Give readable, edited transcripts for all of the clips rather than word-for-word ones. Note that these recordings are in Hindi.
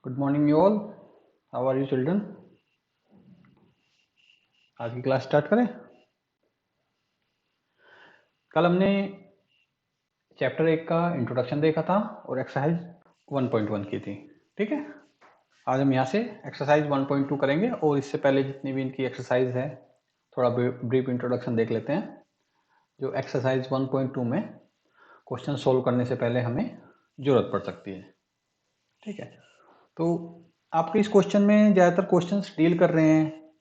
Good morning you all. How are you children? आज की क्लास स्टार्ट करें। कल हमने चैप्टर 1 का इंट्रोडक्शन देखा था और एक्सरसाइज 1.1 की थी। ठीक है, आज हम यहाँ से एक्सरसाइज 1.2 करेंगे और इससे पहले जितनी भी इनकी एक्सरसाइज है थोड़ा ब्रीफ इंट्रोडक्शन देख लेते हैं। जो एक्सरसाइज 1.2 में क्वेश्चन सोल्व करने से पहले हमें ज़रूरत पड़ सकती है। ठीक है, तो आपके इस क्वेश्चन में ज़्यादातर क्वेश्चंस डील कर रहे हैं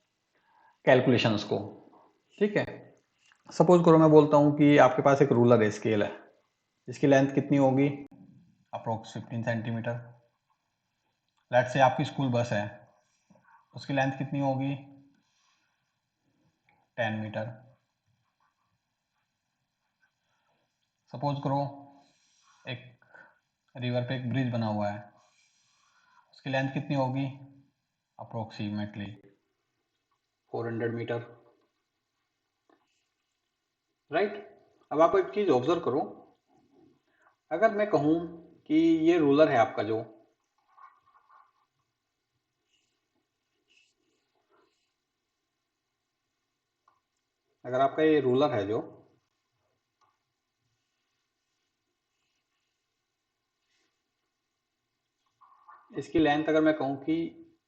कैलकुलेशंस को। ठीक है, सपोज करो मैं बोलता हूँ कि आपके पास एक रूलर है, स्केल है, इसकी लेंथ कितनी होगी? Approx 15 centimetre. लेट्स से आपकी स्कूल बस है, उसकी लेंथ कितनी होगी? 10 मीटर। सपोज करो एक रिवर पे एक ब्रिज बना हुआ है, उसकी लेंथ कितनी होगी? Approximately 400 metre. राइट। अब आप एक चीज ऑब्जर्व करो, अगर मैं कहूं कि ये रूलर है आपका, जो अगर आपका ये रूलर है जो इसकी लेंथ अगर मैं कहूं कि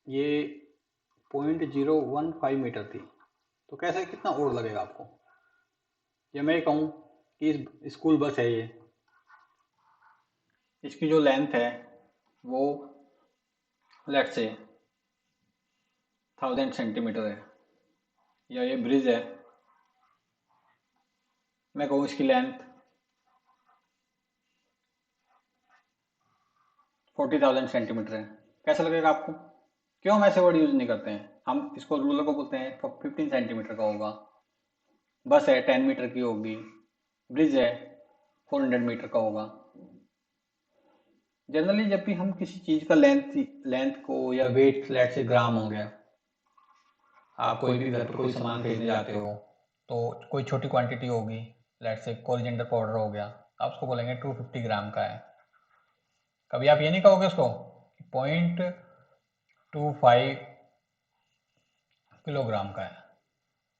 ये 0.015 मीटर थी, तो कैसे कितना और लगेगा आपको? या मैं कहूं कि इस स्कूल बस है ये, इसकी जो लेंथ है वो लेट्स से 1000 सेंटीमीटर है, या ये ब्रिज है, मैं कहूँ इसकी लेंथ 40,000 सेंटीमीटर है, कैसा लगेगा आपको? क्यों हम ऐसे वर्ड यूज नहीं करते हैं? हम इसको रूलर को बोलते हैं 15 सेंटीमीटर का होगा, बस है 10 मीटर की होगी, ब्रिज है 400 मीटर का होगा। जनरली जब भी हम किसी चीज का लेंथ को या वेट, लेट से ग्राम हो गया, आप कोई भी घर पर कोई सामान खरीदने जाते हो तो कोई छोटी क्वांटिटी होगी, लेट से कोरिएंडर पाउडर हो गया, आप उसको बोलेंगे 250 ग्राम का है। कभी आप ये नहीं कहोगे उसको 0.25 किलोग्राम का है।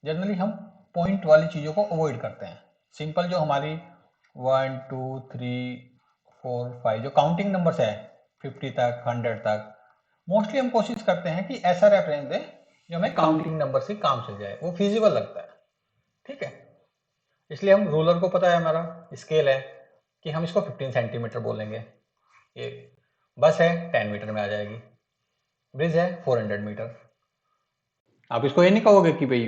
जनरली हम पॉइंट वाली चीज़ों को अवॉइड करते हैं। सिंपल जो हमारी 1 2 3 4 5 जो काउंटिंग नंबर्स है 50 तक 100 तक, मोस्टली हम कोशिश करते हैं कि ऐसा रेफरेंस दें जो हमें काउंटिंग नंबर से काम चल जाए, वो फिजिबल लगता है। ठीक है, इसलिए हम रूलर को पता है हमारा स्केल है कि हम इसको 15 सेंटीमीटर बोलेंगे, ये बस है 10 मीटर में आ जाएगी, ब्रिज है 400 मीटर। आप इसको ये नहीं कहोगे कि भाई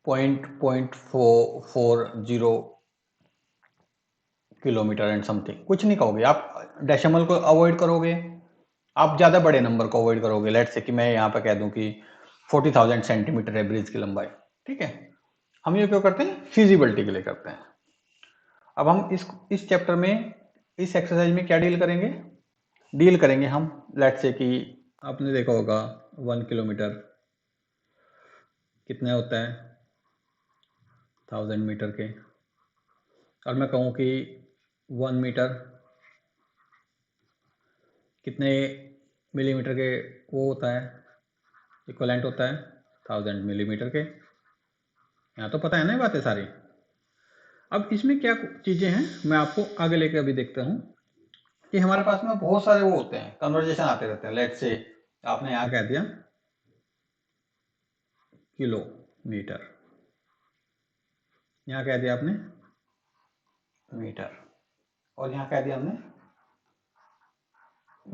0.40 किलोमीटर एंड समथिंग, कुछ नहीं कहोगे। आप डेसिमल को अवॉइड करोगे, आप ज़्यादा बड़े नंबर को अवॉइड करोगे। लेट से कि मैं यहाँ पे कह दूं कि 40,000 सेंटीमीटर है ब्रिज की लंबाई। ठीक है, हम ये क्यों करते हैं? फिजिबिलिटी के लिए करते हैं। अब हम इस चैप्टर में, इस एक्सरसाइज में क्या डील करेंगे हम, लेट से कि आपने देखा होगा 1 किलोमीटर कितने होता है 1000 मीटर के, और मैं कहूँ कि 1 मीटर कितने मिलीमीटर के वो होता है, इक्वलेंट होता है 1000 मिलीमीटर के। यहाँ तो पता है ना ये बातें सारी। अब इसमें क्या चीज़ें हैं मैं आपको आगे लेकर अभी देखता हूँ कि हमारे पास में बहुत सारे वो होते हैं, कन्वर्जेशन आते रहते हैं। लेट से आपने यहाँ कह दिया किलोमीटर, यहाँ कह दिया आपने मीटर, और यहाँ कह दिया हमने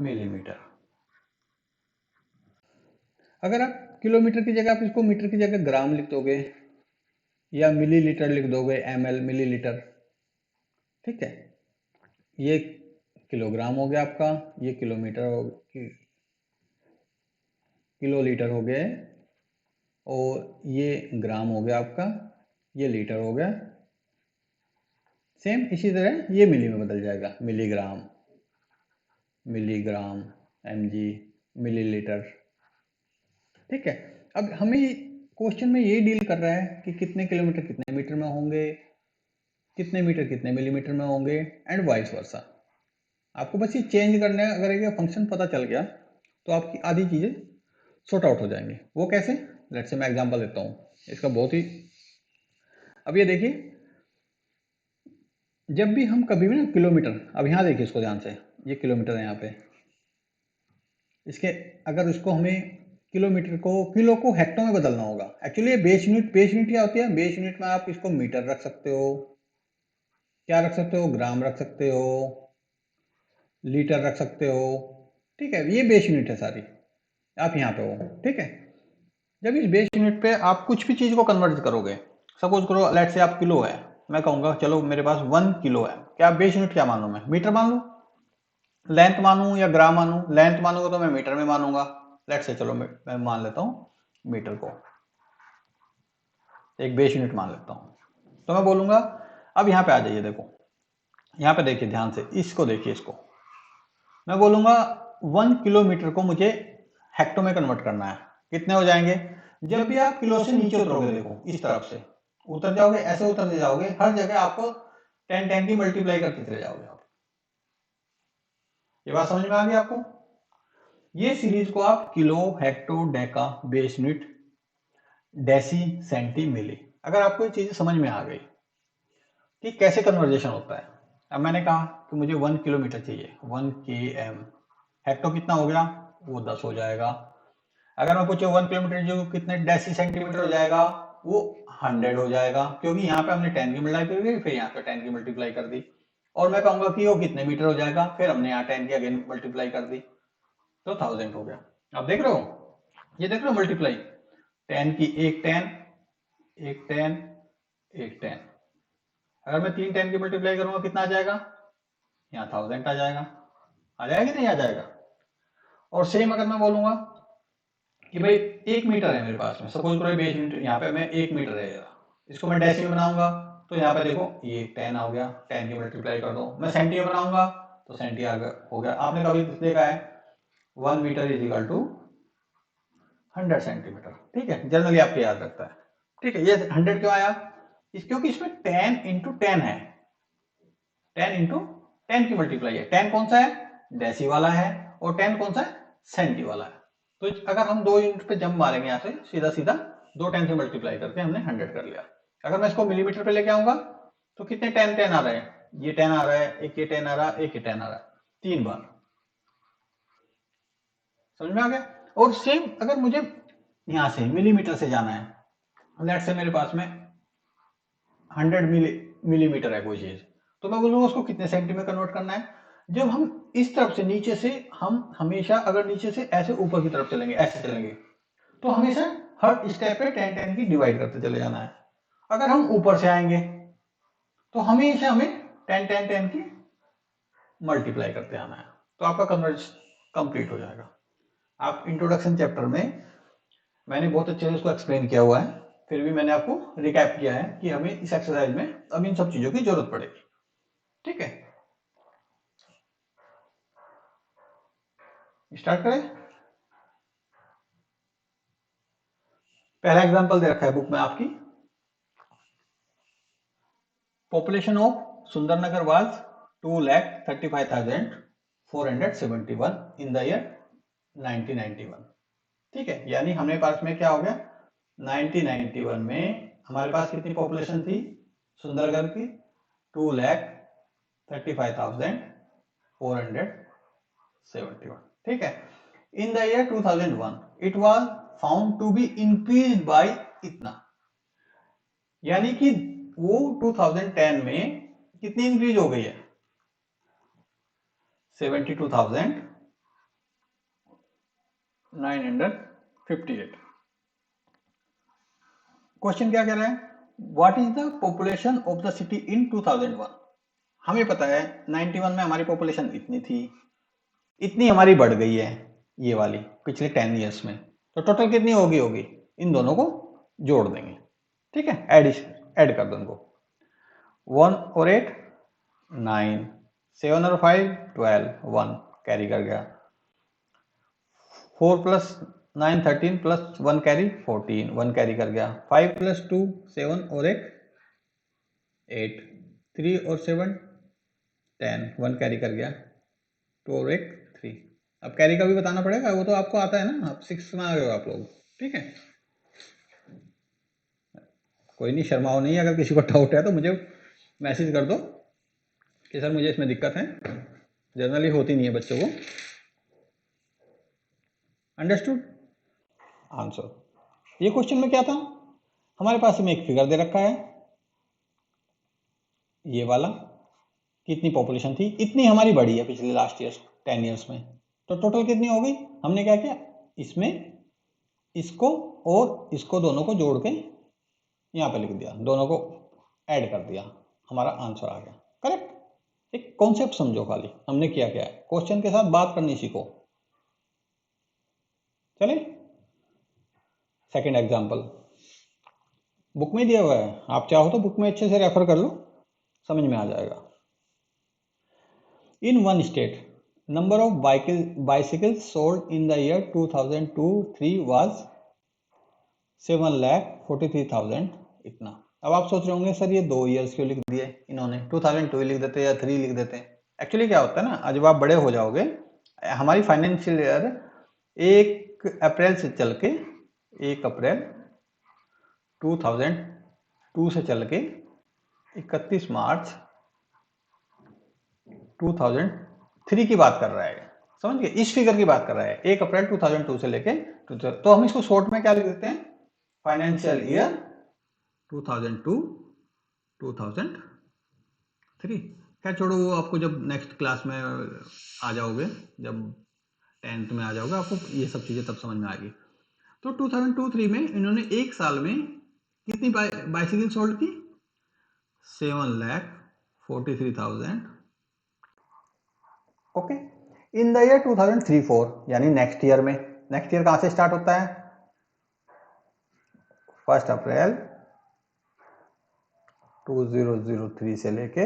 मिलीमीटर। अगर आप किलोमीटर की जगह आप इसको मीटर की जगह ग्राम लिख दोगे या मिलीलीटर लिख दोगे, ml मिलीलीटर। ठीक है, ये किलोग्राम हो गया आपका, ये किलोमीटर हो, किलोलीटर हो गया, और ये ग्राम हो गया आपका, ये लीटर हो गया। सेम इसी तरह ये मिली में बदल जाएगा, मिलीग्राम, मिलीग्राम, mg, मिलीलीटर। ठीक है, अब हमें क्वेश्चन में ये डील कर रहा है कि कितने किलोमीटर कितने मीटर में होंगे, कितने मीटर कितने मिलीमीटर में होंगे, एंड वाइस वर्सा। आपको बस ये चेंज करने, अगर ये फंक्शन पता चल गया तो आपकी आधी चीज़ें सॉर्ट आउट हो जाएंगी। वो कैसे? लेट्स से मैं एग्जांपल देता हूँ इसका बहुत ही। अब ये देखिए, जब भी हम कभी भी ना किलोमीटर, अब यहाँ देखिए इसको ध्यान से, ये किलोमीटर है यहाँ पे, इसके अगर इसको हमें किलोमीटर को किलो को हेक्टो में बदलना होगा। एक्चुअली ये बेस यूनिट क्या होती है? बेस यूनिट में आप इसको मीटर रख सकते हो, क्या रख सकते हो, ग्राम रख सकते हो, लीटर रख सकते हो, ठीक है, ये बेस यूनिट है सारी, आप यहाँ पे हो, ठीक है। जब इस बेस यूनिट पे आप कुछ भी चीज को कन्वर्ट करोगे, सपोज करो लेट से आप किलो है, मैं कहूंगा चलो मेरे पास 1 किलो है, क्या बेस यूनिट क्या मान लूं मैं? मीटर मान लूं? लेंथ मानूं या ग्राम मानूं? लेंथ मानूंगा तो मैं मीटर में मानूंगा। लेट से चलो मैं मान लेता हूं मीटर को एक बेस यूनिट मान लेता हूं। तो मैं बोलूंगा, अब यहाँ पे आ जाइए, देखो यहाँ पे देखिए ध्यान से, इसको देखिए, इसको मैं बोलूंगा 1 किलोमीटर को मुझे हेक्टो में कन्वर्ट करना है। कितने हो जाएंगे? जब भी आप किलो से नीचे उतरोगे, देखो इस तरफ से उतर जाओगे, ऐसे उतरते जाओगे, हर जगह आपको 10 की मल्टीप्लाई करते चले जाओगे आप। ये बात समझ में आ गई आपको? ये सीरीज को आप kilo, hecto, deca, base unit, deci, centi, milli, अगर आपको ये चीजें समझ में आ गई कि कैसे कन्वर्जेशन होता है। अब मैंने कहा कि मुझे 1 किलोमीटर चाहिए, 1 km, हेक्टो कितना हो गया? वो 10 हो जाएगा। अगर मैं पूछूं 1 किलोमीटर जो कितने डेसी सेंटीमीटर हो जाएगा, वो 100 हो जाएगा, क्योंकि यहाँ पे हमने 10 की मल्टीप्लाई कर दी, फिर यहाँ पे 10 की मल्टीप्लाई कर दी। और मैं कहूंगा कि वो कितने मीटर हो जाएगा, फिर हमने यहाँ 10 की अगेन मल्टीप्लाई कर दी, तो 1000 हो गया। आप देख रहे हो, ये देख रहे हो मल्टीप्लाई, 10 की एक 10, एक 10, एक 10, अगर मैं 3 10 की मल्टीप्लाई करूंगा कितना आ जाएगा? यहाँ 1000 आ जाएगा। आ जाएगा कि नहीं आ जाएगा? और सेम अगर मैं बोलूंगा कि भाई 1 मीटर है मेरे पास में, सपोज करो बेस यूनिट यहाँ पे मैं 1 मीटर है, इसको मैं डेसी में बनाऊंगा, तो यहाँ पे देखो ये 10 हो गया, 10 की मल्टीप्लाई कर दो। मैं सेंटी में बनाऊंगा तो सेंटी हो गया। आपने कभी देखा है 1 metre is equal to 100 centimetre, ठीक है, जनरली आपको याद रखता है, ठीक है। ये 100 क्यों आया? क्योंकि इसमें 10 इंटू 10 है, 10 इंटू 10 की मल्टीप्लाई है। 10 कौन सा है? डेसी वाला है, और 10 कौन सा है? सेंटी वाला है। तो अगर हम 2 यूनिट पे जंप मारेंगे यहाँ से सीधा सीधा, 2 10 से मल्टीप्लाई करके हमने 100 कर लिया। अगर मैं इसको मिलीमीटर पे लेके आऊंगा तो कितने 10 10 आ रहे हैं? ये 10 आ रहा है, एक ये 10 आ रहा है, एक ये 10 आ रहा है, 3 बार। समझ में आ गया? और सेम अगर मुझे यहां से मिलीमीटर से जाना है, लेट से मेरे पास में 100 मिलीमीटर है कोई चीज, तो मैं बोलूंगा उसको कितने सेंटी में कन्वर्ट करना है। जब हम इस तरफ से नीचे से, हम हमेशा अगर नीचे से ऐसे ऊपर की तरफ चलेंगे, ऐसे चलेंगे, तो हमेशा हर स्टेप पे 10 10 की डिवाइड करते चले जाना है। अगर हम ऊपर से आएंगे तो हमेशा हमें 10 10 10 की मल्टीप्लाई करते आना है, तो आपका कन्वर्जन कंप्लीट हो जाएगा। आप इंट्रोडक्शन चैप्टर में मैंने बहुत अच्छे से उसको एक्सप्लेन किया हुआ है, फिर भी मैंने आपको रिकैप किया है कि हमें इस एक्सरसाइज में अब इन सब चीजों की जरूरत पड़ेगी, ठीक है। स्टार्ट करें। पहला एग्जांपल दे रखा है बुक में आपकी, population of Sundarnagar was 2,35,471 in the year 1991, ठीक है। यानी हमारे पास में क्या हो गया, 1991 में हमारे पास कितनी पॉपुलेशन थी सुंदरगढ़ की? 2,35,471, ठीक है। In the year 2001 it was found to be increase by इतना, यानी कि वो 2010 में कितनी इंक्रीज हो गई है? 72,958। क्वेश्चन क्या कह रहा है? What is the population of the city in 2001? हमें पता है 91 में हमारी पॉपुलेशन इतनी थी, इतनी हमारी बढ़ गई है ये वाली पिछले 10 ईयर्स में, तो टोटल कितनी होगी? इन दोनों को जोड़ देंगे, ठीक है, ऐड कर दो इनको। 1 और 8 9, 7 और 5 12, 1 कैरी कर गया, 4 प्लस 9 13 प्लस 1 कैरी 14, 1 कैरी कर गया, 5 प्लस 2 7 और 1 8, 3 और 7 10, 1 कैरी कर गया, 2 और 1 3। अब कैरी का भी बताना पड़ेगा, वो तो आपको आता है ना, आप 6 में आ गए हो आप लोग, ठीक है। कोई नहीं, शर्माओ नहीं, अगर किसी को डाउट है तो मुझे मैसेज कर दो कि सर मुझे इसमें दिक्कत है, जनरली होती नहीं है बच्चों को। अंडरस्टूड? आंसर, ये क्वेश्चन में क्या था, हमारे पास में एक फिगर दे रखा है, ये वाला, कितनी पॉपुलेशन थी, इतनी हमारी बढ़ी है पिछले लास्ट ईयर 10 ईयर्स में, तो टोटल कितनी हो गई। हमने क्या किया, इसमें इसको और इसको दोनों को जोड़ के यहाँ पे लिख दिया, दोनों को ऐड कर दिया, हमारा आंसर आ गया। करेक्ट? एक कॉन्सेप्ट समझो खाली, हमने किया क्या है, क्वेश्चन के साथ बात करनी सीखो। चले सेकंड एग्जांपल, बुक में दिया हुआ है, आप चाहो तो बुक में अच्छे से रेफर कर लो, समझ में आ जाएगा। In one state number of bicycles sold in the year 2002-3 was 7,43,000 इतना। अब आप सोच रहे होंगे सर ये 2 ईयर्स क्यों लिख दिए इन्होंने, 2002 लिख देते या 3 लिख देते। एक्चुअली क्या होता है ना, जब आप बड़े हो जाओगे, हमारी फाइनेंशियल ईयर 1 अप्रैल से चल के 1 अप्रैल 2002 से चल के 31 मार्च 2003 की बात कर रहा है, समझ गए, इस फिगर की बात कर रहा है, 1 अप्रैल 2002 से लेके, तो हम इसको शॉर्ट में क्या लिख देते हैं, फाइनेंशियल ईयर 2002-2003। क्या छोड़ो, वो आपको जब नेक्स्ट क्लास में आ जाओगे, जब 10th में आ जाओगे, आपको ये सब चीजें तब समझ में आएगी। तो 2002-3 में इन्होंने एक साल में कितनी बाइसिकल सोल्ड की, 7,43,000। ओके, इन द ईयर 2003-4 यानी नेक्स्ट ईयर में, नेक्स्ट ईयर कहां से स्टार्ट होता है, 1 अप्रैल 2003 से लेके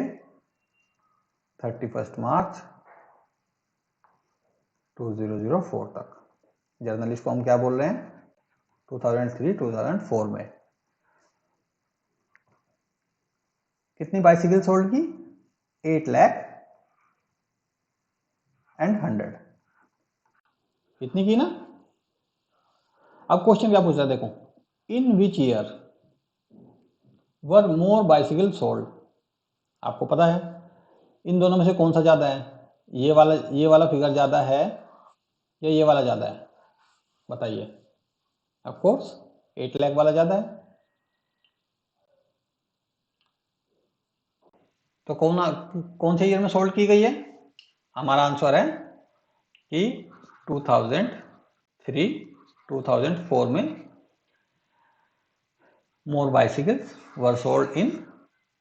31 मार्च 2004 तक। जर्नलिस्ट को हम क्या बोल रहे हैं, 2003-2004 में कितनी बाइसिकल सोल्ड की, 8,100,000 इतनी की ना। अब क्वेश्चन क्या पूछ रहा है देखो, in which year were more bicycle sold. आपको पता है इन दोनों में से कौन सा ज्यादा है, ये वाला फिगर ज्यादा है या ये वाला ज्यादा है, बताइए। ऑफ कोर्स 8 लाख वाला ज्यादा है, तो कौन से ईयर में सोल्ड की गई है, हमारा आंसर है कि 2003-2004 में more bicycles were sold in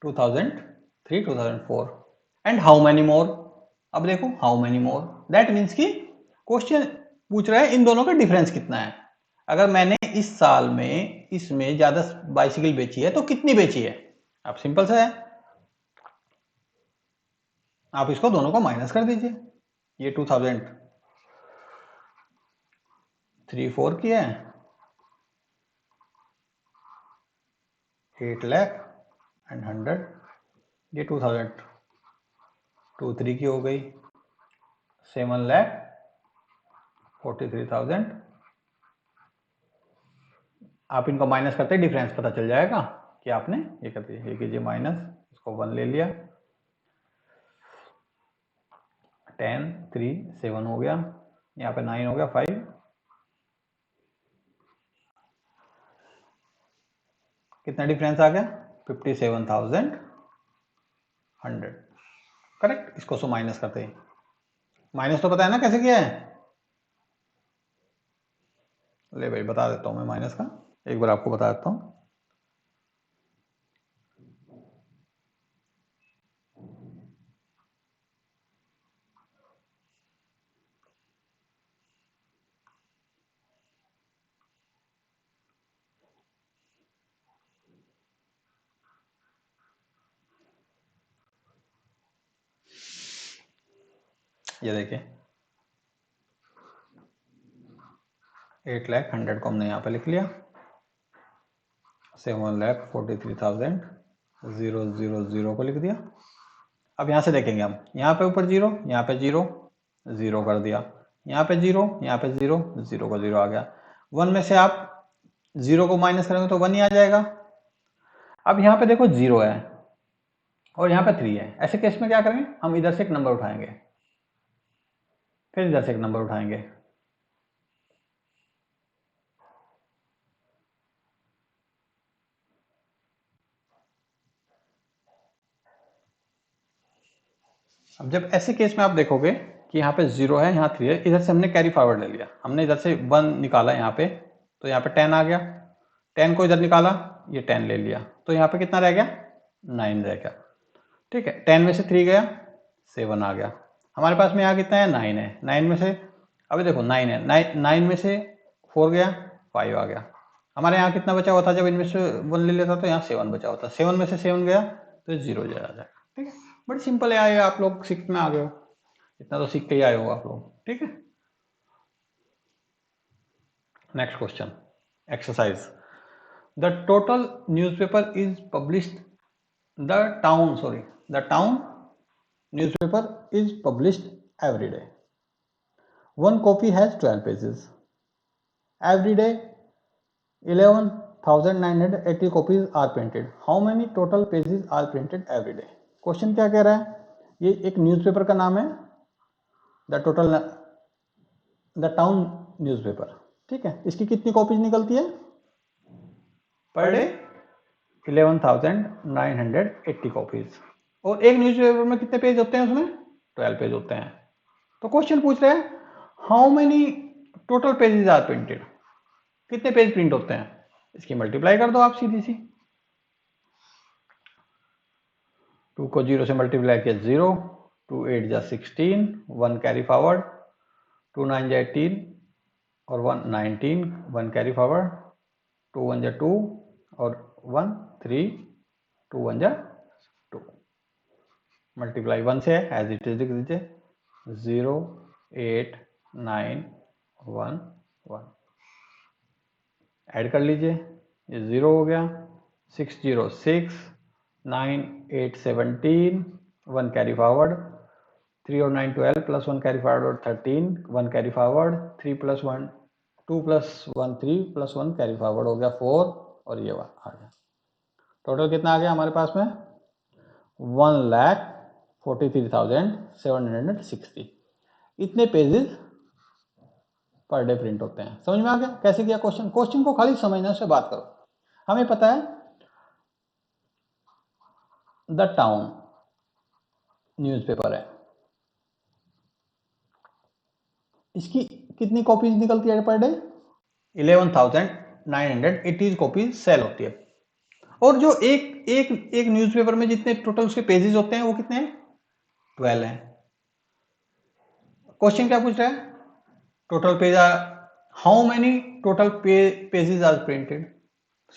2003-2004 and how many more. अब देखो how many more, that means कि क्वेश्चन पूछ रहा है इन दोनों का डिफरेंस कितना है। अगर मैंने इस साल में इसमें ज्यादा बाइसिकल बेची है तो कितनी बेची है, अब सिंपल सा है, आप इसको दोनों को माइनस कर दीजिए, ये 2003-4 की है, 8,100,000, ये 2002-3 की हो गई 7,43,000। आप इनको माइनस करते डिफरेंस पता चल जाएगा कि आपने ये कर दिया, ये कीजिए माइनस, इसको 1 ले लिया, 10, 3, 7 हो गया, यहाँ पे 9 हो गया, 5, कितना डिफरेंस आ गया, 57,100। करेक्ट, इसको सो माइनस करते हैं, माइनस तो पता है ना कैसे किया है, ले भाई बता देता हूं मैं माइनस का, एक बार आपको बता देता हूं। ये देखिए 8,100,000 को हमने यहाँ पे लिख लिया, 7,43,000 को लिख दिया। अब यहाँ से देखेंगे हम, यहाँ पे ऊपर 0, यहाँ पे 0, 0 कर दिया, यहाँ पे 0, यहाँ पे 0, 0 का 0 आ गया। 1 में से आप 0 को माइनस करेंगे तो 1 ही आ जाएगा। अब यहाँ पे देखो 0 है और यहाँ पे 3 है। ऐसे केस में क्या करेंगे, हम इधर से एक नंबर उठाएंगे, फिर इधर से एक नंबर उठाएंगे। अब जब ऐसे केस में आप देखोगे कि यहाँ पे 0 है, यहाँ 3 है, इधर से हमने कैरी फॉरवर्ड ले लिया, हमने इधर से 1 निकाला यहाँ पे, तो यहाँ पे 10 आ गया। 10 को इधर निकाला, ये 10 ले लिया, तो यहाँ पे कितना रह गया, 9 रह गया। ठीक है, 10 में से 3 गया, 7 आ गया। हमारे पास में यहाँ कितना है, 9 है। 9 में से, अभी देखो 9 है, 9 में से 4 गया, 5 आ गया। हमारे यहाँ कितना बचा हुआ था, जब इनमें से 1 ले लेता तो यहाँ 7 बचा होता। 7 में से 7 गया तो 0 आ जाएगा। ठीक है, बड़ी सिंपल है, आए आप लोग 6 में आ गए हो, इतना तो सीख के ही आए हो आप लोग। ठीक है, next question, exercise. The total newspaper is published, the town newspaper is published every day. One copy has 12 pages. Every day 11,980 copies are printed. How many total pages are printed every day? Question क्या कह रहा है, ये एक न्यूज़पेपर का नाम है, द टाउन न्यूज़पेपर। ठीक है, इसकी कितनी कॉपीज निकलती है पर डे, 11,980 कॉपीज। और एक न्यूज़पेपर में कितने पेज होते हैं, उसमें 12 पेज होते हैं। तो क्वेश्चन पूछ रहे हैं how many total pages are printed, कितने पेज प्रिंट होते हैं। इसकी मल्टीप्लाई कर दो आप सीधी सी, 2 को 0 से मल्टीप्लाई किया 0, 2 8 जा 16, 1 कैरी फॉरवर्ड, 2 9 जा 18 और 1 19, 1 कैरी फॉरवर्ड, 2 1 जा 2 और 1 3, 2 1 जा 2। मल्टीप्लाई 1 से है, एज इट इज लिख दीजिए, 0 8 9 1 1। ऐड कर लीजिए, ये 0 हो गया, 6 0 6, 9 8 17, 1 कैरी फॉरवर्ड, 3 और 9 12 plus 1 carry forward 13, 1 carry forward, 3 plus 1 2 plus 1 3 plus 1 carry forward हो गया 4 और ये आ गया। टोटल कितना आ गया हमारे पास में, 1,43,760। इतने पेजेस पर डे प्रिंट होते हैं। समझ में आ गया कैसे किया क्वेश्चन, क्वेश्चन को खाली समझने से बात करो। हमें पता है द टाउन न्यूज़पेपर है, इसकी कितनी कॉपीज निकलती है पर डे, 11,980 कॉपीज सेल होती है। और जो एक न्यूज़पेपर में जितने टोटल उसके पेजेस होते हैं वो कितने हैं, 12 हैं। क्वेश्चन क्या पूछ रहा है, total page, how many total pages are printed,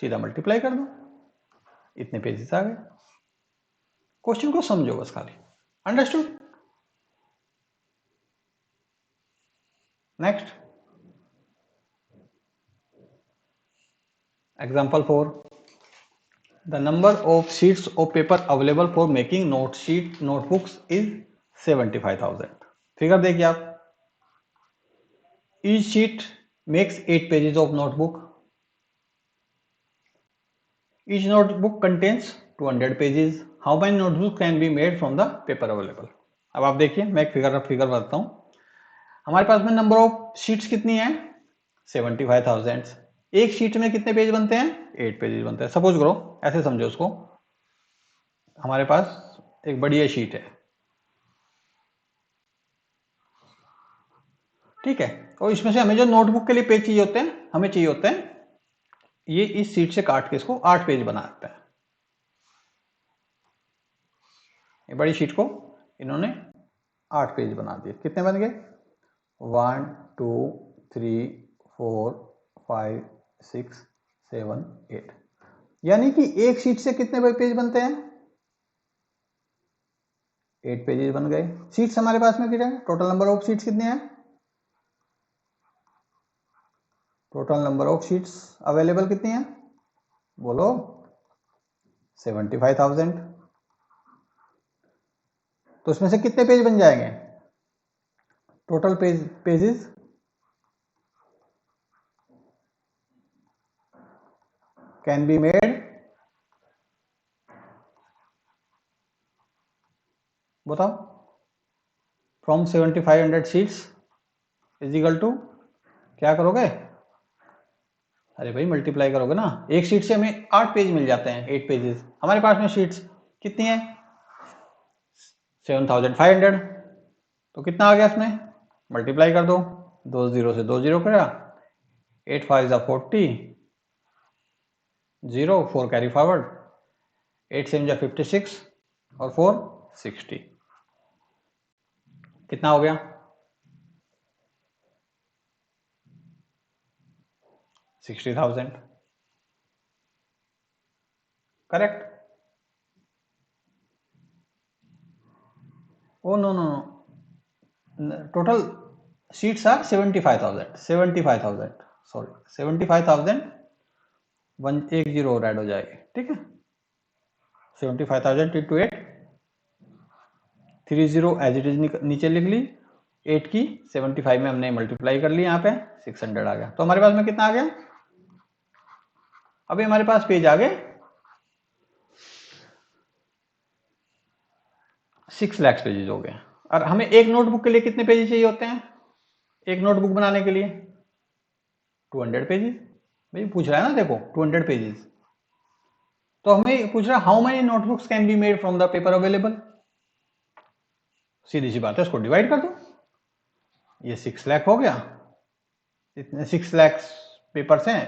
सीधा मल्टीप्लाई कर दो, इतने पेजेस आ गए। क्वेश्चन को समझो बस खाली, understood. Next, example 4, the number of sheets of paper available for making notebooks is 75,000। Figure देखिए आप, each sheet makes 8 pages of notebook, each notebook contains 200 pages, how many notebook can be made from the paper available. अब आप देखिए, मैं एक फिगर बताता हूं। हमारे पास में नंबर ऑफ शीट्स कितनी है, 75,000। एक शीट में कितने पेज बनते हैं, 8 पेजेस बनते हैं। सपोज करो, ऐसे समझो उसको, हमारे पास एक बढ़िया शीट है, ठीक है, और इसमें से हमें जो नोटबुक के लिए पेज चाहिए होते हैं, हमें चाहिए होते हैं, ये इस शीट से काट के इसको 8 पेज बना देते हैं। ये बड़ी शीट को इन्होंने 8 पेज बना दिए। कितने बन गए, 1 2 3 4 5 6 7 8, यानी कि एक शीट से कितने पेज बनते हैं, 8 पेजेस बन गए। शीट्स हमारे पास में कितने हैं, टोटल नंबर ऑफ शीट्स कितने हैं, total number of sheets available कितनी है, बोलो, 75,000। तो उसमें से कितने पेज बन जाएंगे, total pages can be made, बताओ, from 7500 sheets is equal to क्या करोगे? अरे भाई मल्टीप्लाई करोगे ना, एक शीट से हमें 8 पेज मिल जाते हैं, 8 पेजेस। हमारे पास में शीट्स कितनी है? 7500। तो कितना आ गया इसमें? मल्टीप्लाई कर दो, 2 0 से 2 0 करेगा, 8 5 is 40, 0 4 कैरी फॉरवर्ड, 8 7 जा 56 और 4 60। कितना हो गया? 60,000। Correct? Oh no no, total sheets are 75,000 sorry 75,000, 110 और ऐड हो जाएगी, ठीक है। 75,000 इंटू 8, 30 एज इट इज नीचे लिख ली, 8 की 75 में हमने मल्टीप्लाई कर ली, यहाँ पे 600 आ गया। तो हमारे पास में कितना आ गया? अभी हमारे पास पेज आ गए 6 लाख पेजेज हो गए। और हमें एक नोटबुक के लिए कितने पेजेज चाहिए होते हैं? एक नोटबुक बनाने के लिए 200 पेजेज। भाई पूछ रहा है ना, देखो 200 पेजेज। तो हमें पूछ रहा है how many notebooks can be made from the paper available. सीधी सी बात है, इसको डिवाइड कर दो। ये 6 लाख हो गया, इतने 6 लाख पेपर्स हैं,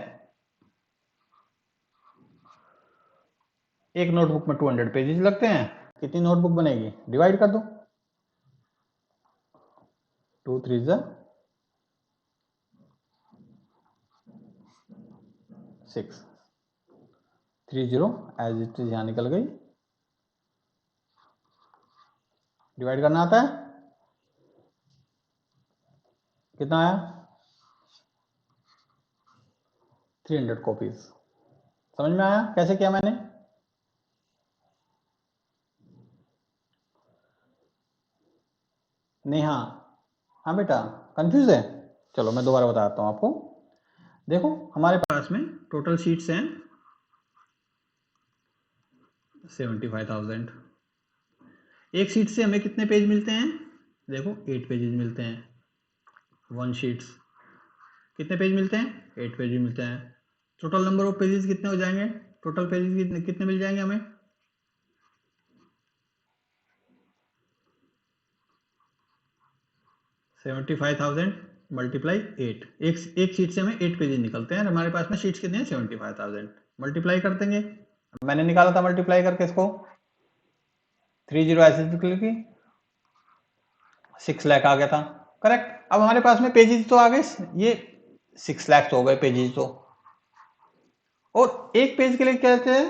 एक नोटबुक में 200 पेजेस लगते हैं। कितनी नोटबुक बनेगी? डिवाइड कर दो, 2 3 जा 6, 30 एज इट इज यहाँ निकल गई। डिवाइड करना आता है? कितना आया? 300 कॉपीज। समझ में आया कैसे किया मैंने? नेहा, हाँ बेटा कंफ्यूज है? चलो मैं दोबारा बताता हूँ आपको। देखो हमारे पास में टोटल शीट्स हैं 75,000। एक शीट से हमें कितने पेज मिलते हैं? देखो 8 पेजेस मिलते हैं। 1 शीट्स कितने पेज मिलते हैं? 8 पेज मिलते हैं। टोटल नंबर ऑफ पेजेस कितने हो जाएंगे? टोटल पेजेस कितने मिल जाएंगे हमें? 75,000 मल्टीप्लाई 8। एक शीट से हमें 8 पेजेस निकलते हैं। हमारे पास में शीट्स कितने हैं? 75,000। मल्टीप्लाई कर देंगे, मैंने निकाला था मल्टीप्लाई करके इसको, 30 ऐसे की 6 लाख आ गया था। करेक्ट? अब हमारे पास में पेजेस तो आ गए, ये 6 लाख हो गए पेजेस तो। और एक पेज के लिए क्या कहते हैं?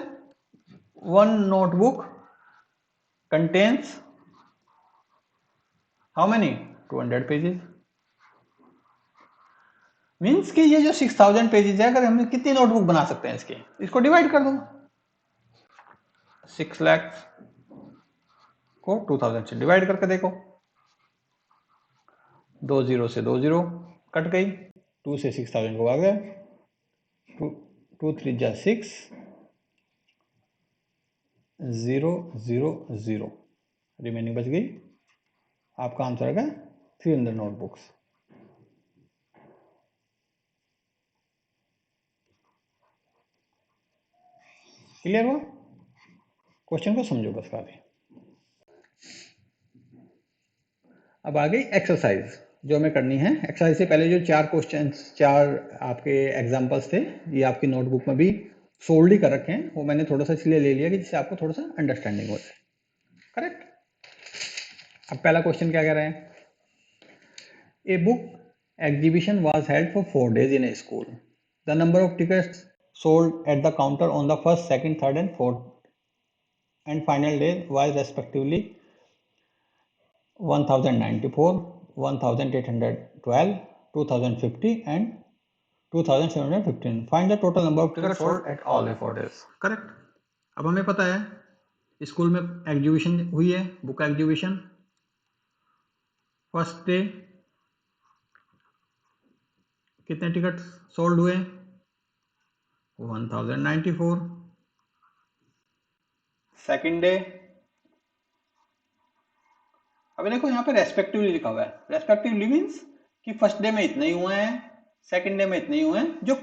1 notebook contains how many? 200 pages. Means कि ये जो 6000 पेजेस है, अगर हम कितनी नोटबुक बना सकते हैं इसके, इसको डिवाइड कर दो। 6 लाख को 2000 से डिवाइड करके देखो, 2 0 से 2 0 कट गई, 2 से 6000 को आ गया, 2 3 जा 6, 0 0 0 रिमेनिंग बच गई। आपका आंसर आएगा 300 नोटबुक्स। क्लियर हुआ? क्वेश्चन को समझो बस खाली। अब आ गई एक्सरसाइज जो हमें करनी है। एक्सरसाइज से पहले जो 4 क्वेश्चंस, 4 आपके एग्जांपल्स थे, ये आपकी नोटबुक में भी सोल्ड ही कर रखे हैं। वो मैंने थोड़ा सा इसलिए ले लिया कि जिससे आपको थोड़ा सा अंडरस्टैंडिंग हो जाए। करेक्ट? अब पहला क्वेश्चन क्या कह रहे हैं? A book exhibition was held for 4 days in a school. The number of tickets sold at the counter on the first, second, third and fourth and final day was respectively 1094, 1812, 2050 and 2715. Find the total number of tickets sold at all the 4 days. Correct? अब हमें पता है स्कूल में एग्जीबिशन हुई है, बुक एग्जीबिशन। फर्स्ट डे कितने टिकट सोल्ड हुए? 1094। सेकेंड डे, अभी देखो यहाँ पे रेस्पेक्टिवली लिखा हुआ है। रेस्पेक्टिवली मीन्स कि फर्स्ट डे में इतने ही हुए हैं, सेकेंड डे में इतने ही हुए हैं, जो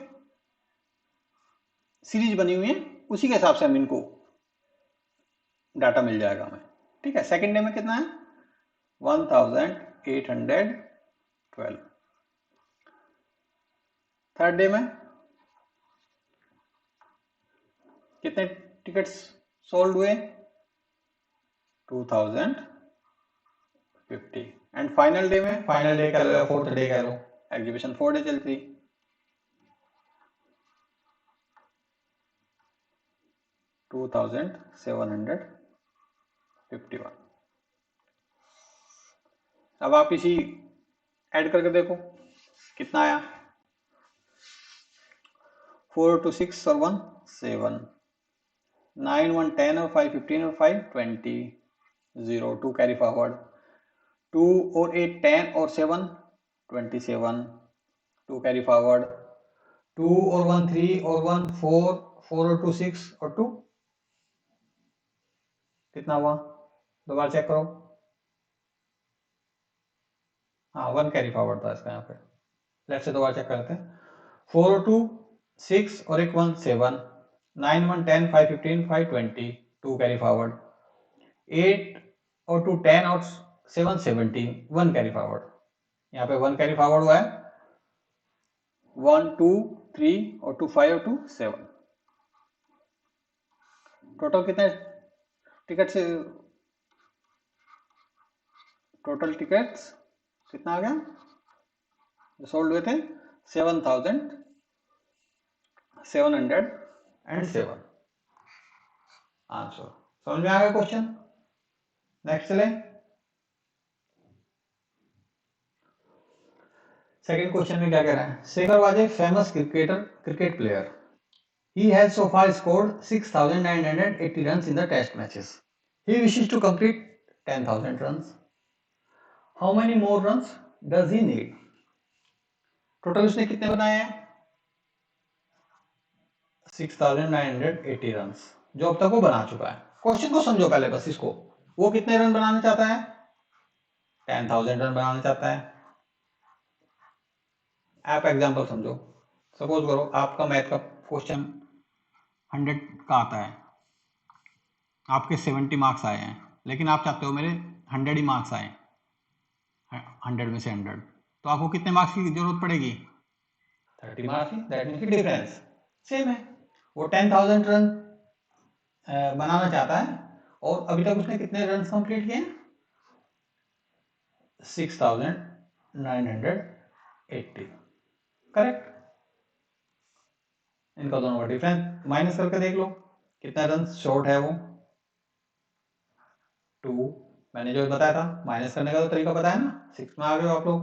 सीरीज बनी हुई है उसी के हिसाब से हम इनको डाटा मिल जाएगा हमें। ठीक है, सेकेंड डे में कितना है? 1812। थर्ड डे में कितने टिकट्स सोल्ड हुए? 2050। एंड फाइनल डे में, फाइनल डे कह लो या फोर्थ डे कह लो, एग्जीबिशन 4 डे चलती। 2751। अब आप इसी ऐड करके देखो कितना आया। 4 2 6 और 1 7, 9 1 10 और 5 15 और 5 20, 0 2 कैरी फॉरवर्ड, 2 और 8 10 और 7 27, 2 कैरी फॉरवर्ड, 2 और 1 3 और 1 4, 4 और 2 6 और 2 कितना हुआ? दोबारा चेक करो। हाँ 1 कैरी फॉरवर्ड था इसका यहाँ पे। लेट्स से दोबारा चेक करते हैं। 4 और 2 6 और एक 1 7, 9 1 10 5 15 5 20, 2 कैरी फॉरवर्ड, 8 और 2 10 और 7 17, 1 कैरी फॉरवर्ड। यहाँ पे 1 कैरी फॉरवर्ड हुआ है। 1 2 3 और 2 5 और 2 7। टोटल कितने टिकट से, टोटल टिकट्स कितना आ गया जो सोल्ड हुए थे? 7707 आंसर। समझ में आ गया क्वेश्चन? नेक्स्ट चले। सेकंड क्वेश्चन में क्या कह रहा है? Shekhar was a famous cricket player. He has so far scored 6,980 runs in the test matches. He wishes to complete 10,000 runs. How many more runs does he need? Total उसने कितने बनाए हैं? 6,980 रन, जो अब तक वो बना चुका है। क्वेश्चन को समझो पहले बस इसको। वो कितने रन बनाना चाहता है? 10,000 रन बनाना चाहता है। आप एग्जांपल समझो। सपोज करो आपका मैथ का क्वेश्चन 100 का आता है, आपके 70 मार्क्स आए हैं, लेकिन आप चाहते हो मेरे 100 ही मार्क्स आए, 100 में से 100, तो आपको कितने मार्क्स की जरूरत पड़ेगी? 30 मार्क्स की। दैट मीन्स की डिफरेंस सेम है। वो 10,000 रन बनाना चाहता है और अभी तक उसने कितने रन कंप्लीट किए? 6,980। करेक्ट। इनका दोनों का डिफरेंस माइनस करके देख लो कितना रन शॉर्ट है वो। 2। मैंने जो बताया था माइनस करने का तो तरीका पता है ना। 6 में आ गए हो आप लोग,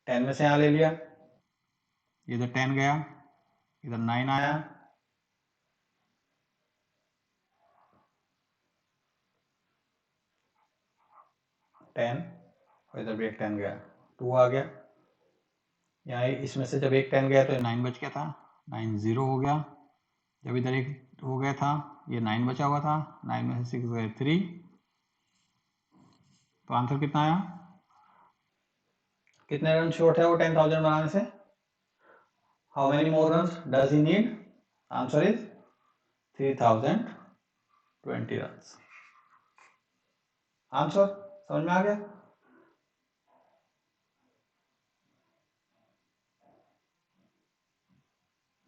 10 में से यहाँ ले लिया, इधर 10 गया, इधर 9 आया, टेन, और इधर भी एक 10 गया, 2 आ गया। यहाँ इसमें से जब एक 10 गया तो 9 बच गया था, 9 0 हो गया। जब इधर एक हो गया था, ये 9 बचा हुआ था, 9 में से 6 गए 3, तो आंसर कितना आया? कितने रन शॉर्ट है वो 10,000 बनाने से? How many more run does he need? Answer is 3,020 run. Answer समझ में आ गया?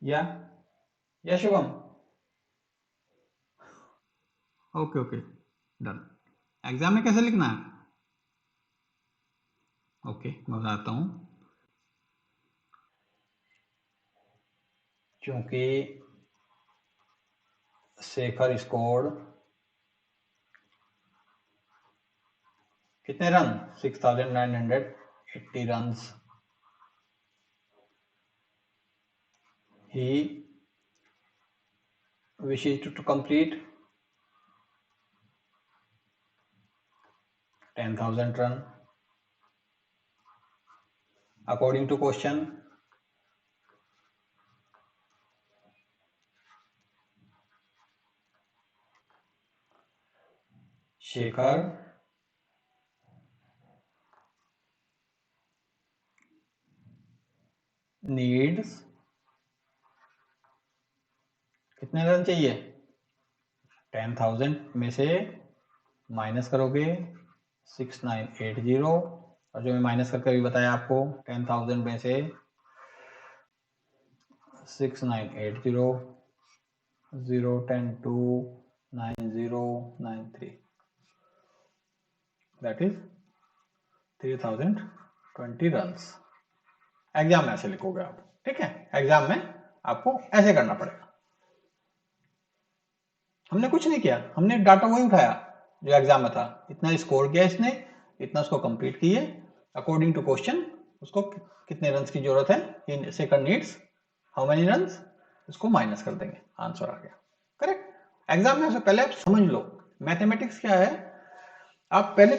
या Shubham? Okay okay done. Exam में कैसे लिखना है? ओके मैं बताता हूं। क्योंकि शेखर स्कोर्ड कितने run? 6,980 run. He wishes to complete 10,000 run. According to question Shekhar needs कितने रन चाहिए? 10,000 में से माइनस करोगे 6980, और जो मैं माइनस करके अभी बताया आपको 10,000 में से 6980 0 10 2 9093, दैट इज 3020 रन। एग्जाम में ऐसे लिखोगे आप, ठीक है? एग्जाम में आपको ऐसे करना पड़ेगा। हमने कुछ नहीं किया, हमने डाटा वही उठाया जो एग्जाम में था, इतना स्कोर किया इसने, इतना उसको कंप्लीट किए अकॉर्डिंग टू क्वेश्चन, उसको कितने रन्स की जरूरत है, second needs how many runs, इसको माइनस कर देंगे, आंसर आ गया। करेक्ट। एग्जाम में से पहले आप समझ लो मैथमेटिक्स क्या है, आप पहले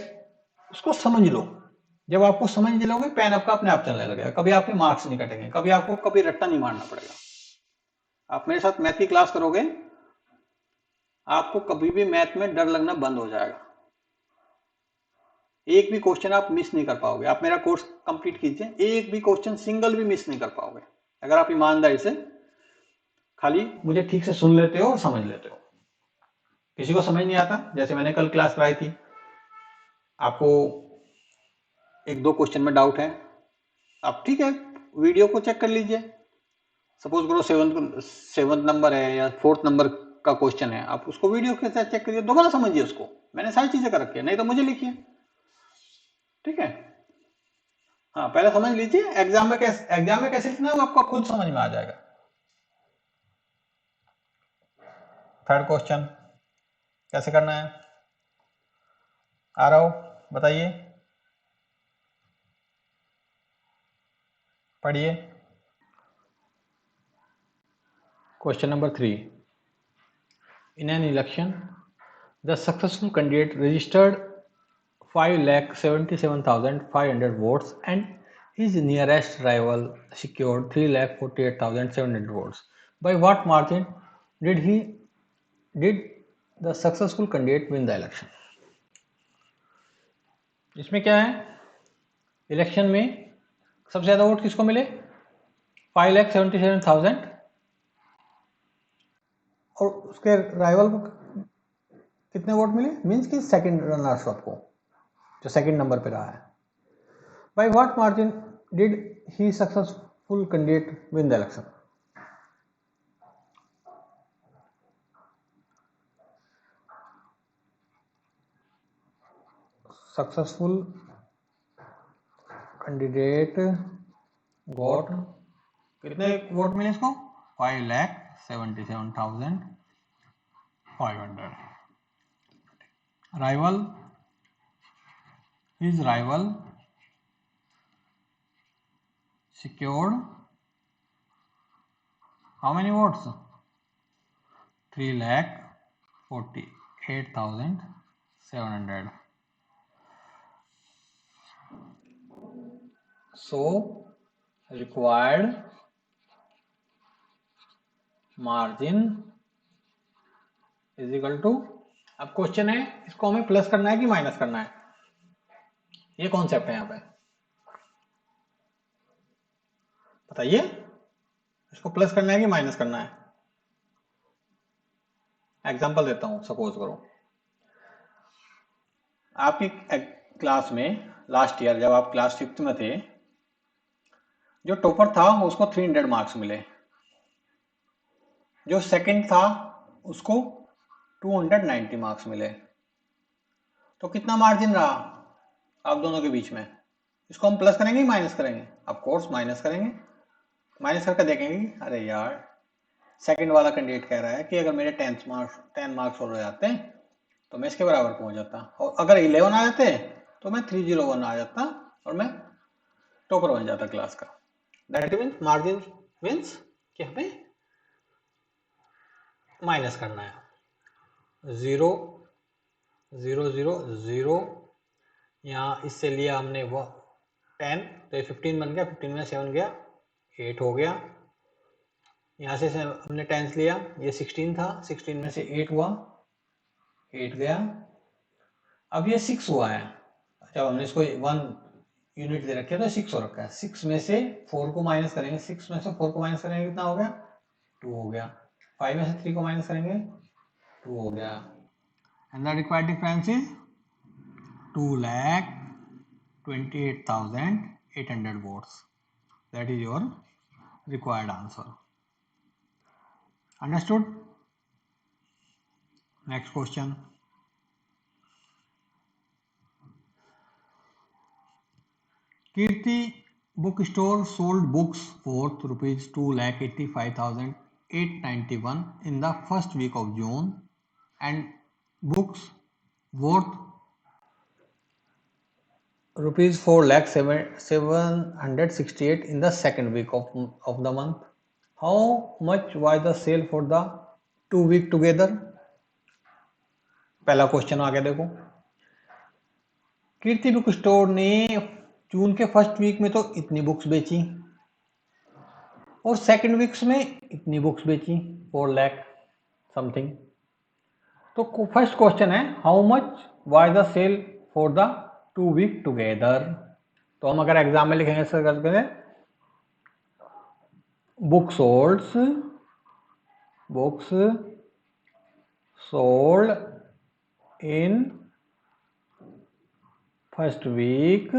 उसको समझ लो। जब आपको समझ लोगे पेन आपका अपने आप चलने लगेगा, कभी आपके मार्क्स नहीं कटेंगे, कभी आपको कभी रट्टा नहीं मारना पड़ेगा। आप मेरे साथ मैथ की क्लास करोगे, आपको कभी भी मैथ में डर लगना बंद हो जाएगा। एक भी क्वेश्चन आप मिस नहीं कर पाओगे। आप मेरा कोर्स कंप्लीट कीजिए, एक भी क्वेश्चन सिंगल भी मिस नहीं कर पाओगे अगर आप ईमानदारी से खाली मुझे ठीक से सुन लेते हो और समझ लेते हो। किसी को समझ नहीं आता, जैसे मैंने कल क्लास कराई थी, आपको एक दो क्वेश्चन में डाउट है, आप ठीक है वीडियो को चेक कर लीजिए। सपोज करो सेवंथ नंबर है या फोर्थ नंबर का क्वेश्चन है, आप उसको वीडियो के साथ चेक करिए, दोबारा समझिए उसको। मैंने सारी चीजें कर रखी है, नहीं तो मुझे लिखिए, ठीक है? हाँ, पहले समझ लीजिए, एग्जाम में कैसे लिखना है वो आपको खुद समझ में आ जाएगा। थर्ड क्वेश्चन कैसे करना है, आ रहा हो बताइए, पढ़िए। Question number 3, in an election the successful candidate registered 5,77,500 votes and his nearest rival secured 3,48,700 votes. By what margin did the successful candidate win the election? इसमें क्या है, इलेक्शन में सबसे ज्यादा वोट किसको मिले? 5,77,000, और उसके राइवल को कितने वोट मिले, मीन्स कि सेकंड रनर्स अप को, जो सेकंड नंबर पे रहा है। By what margin did he successful candidate win the election? Successful candidate got कितने वोट मिले इसको? 5,77,500. His rival secured how many votes? 3,48,700. So required margin is equal to, अब क्वेश्चन है इसको हमें प्लस करना है कि माइनस करना है, ये कॉन्सेप्ट है यहाँ पे, बताइए। इसको प्लस करना है कि माइनस करना है? एग्जांपल देता हूं, सपोज करो आपकी क्लास में लास्ट ईयर जब आप क्लास 5th में थे, जो टॉपर था उसको 300 मार्क्स मिले, जो सेकंड था उसको 290 मार्क्स मिले, तो कितना मार्जिन रहा आप दोनों के बीच में? इसको हम प्लस करेंगे माइनस करेंगे? ऑफ कोर्स माइनस करेंगे। माइनस करके देखेंगे, अरे यार सेकंड वाला कैंडिडेट कह रहा है कि अगर मेरे 10 मार्क्स और हो जाते तो मैं इसके बराबर पहुंच जाता, और अगर 11 आ जाते तो मैं 301 आ जाता और मैं टॉपर बन जाता क्लास का। दैट मीन्स मार्जिन मीन्स कि हमें माइनस करना है, 0 0 0 0, यहाँ इससे लिया हमने वो 10, तो ये 15 बन गया, 15 में 7 गया 8 हो गया। यहाँ से हमने 10 लिया, ये 16 था, 16 में से 8 हुआ 8 गया। अब ये 6 हुआ है, जब हमने इसको 1 यूनिट दे रखे तो 6 हो रखा है। 6 में से 4 को माइनस करेंगे, 6 में से 4 को माइनस करेंगे कितना हो गया 2 हो गया। 5 में से 3 को माइनस करेंगे 2 हो गया। And the required difference is 2,28,800 volts. That is your required answer. Understood? Next question. Kirti bookstore sold books worth rupees 2,85,891 in the first week of June and books worth rupees 4,768 in the second week of the month. How much was the sale for the 2 week together? पहला क्वेश्चन आ गया देखो, कीर्ति बुक स्टोर ने जून के फर्स्ट वीक में तो इतनी बुक्स बेची और सेकंड वीक्स में इतनी बुक्स बेची 4 लाख समथिंग। तो फर्स्ट क्वेश्चन है how much was the sale for the 2 week together. तो हम अगर एग्जाम में लिखेंगे सर करते हैं books sold in first week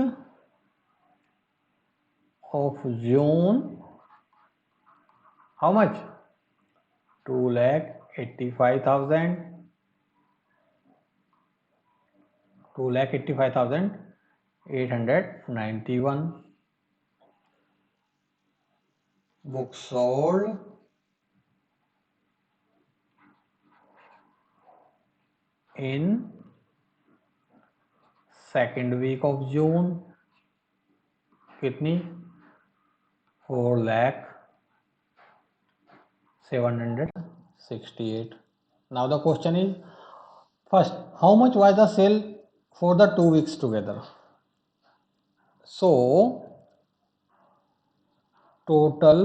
of June, how much? 2,85,000, 2,85,891 books sold in second week of June, कितनी 4,768. Now the question is, first, how much was the sale for the 2 weeks together? So, total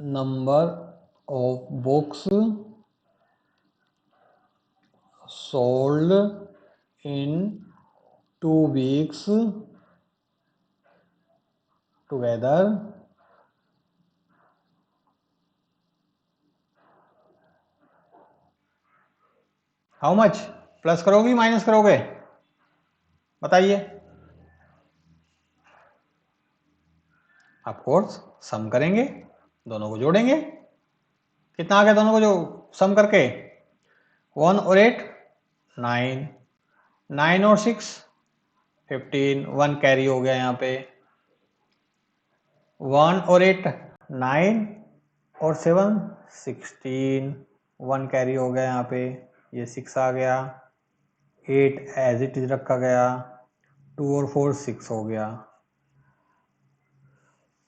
number of books sold in 2 weeks together how much? Plus करोगे माइनस करोगे बताइए। ऑफकोर्स सम करेंगे, दोनों को जोड़ेंगे। कितना आ गया दोनों को जो सम करके 1 और 8 9, 9 और 6 15, 1 कैरी हो गया यहाँ पे। 1 और 8 9 और 7 16, 1 कैरी हो गया यहाँ पे, ये 6 आ गया। 8 एज इट इज रखा गया, 2 और 4 6 हो गया।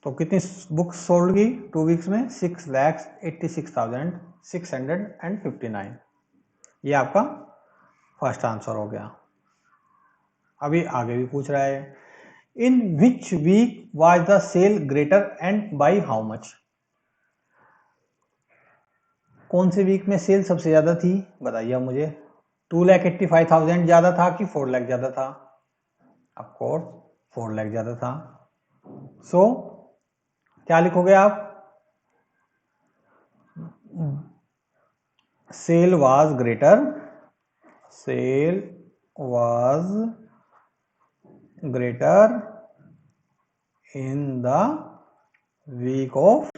तो कितनी बुक्स सोल्ड की 2 वीक्स में 6,86,659। ये आपका फर्स्ट आंसर हो गया। अभी आगे भी पूछ रहा है in which week was the sale greater and by how much. कौन से वीक में सेल सबसे ज्यादा थी बताइए मुझे। 2,85,000 ज्यादा था कि 4 लाख ज्यादा था? ऑफकोर्स 4 लाख ज्यादा था। सो क्या लिखोगे आप? Sale was greater in the week of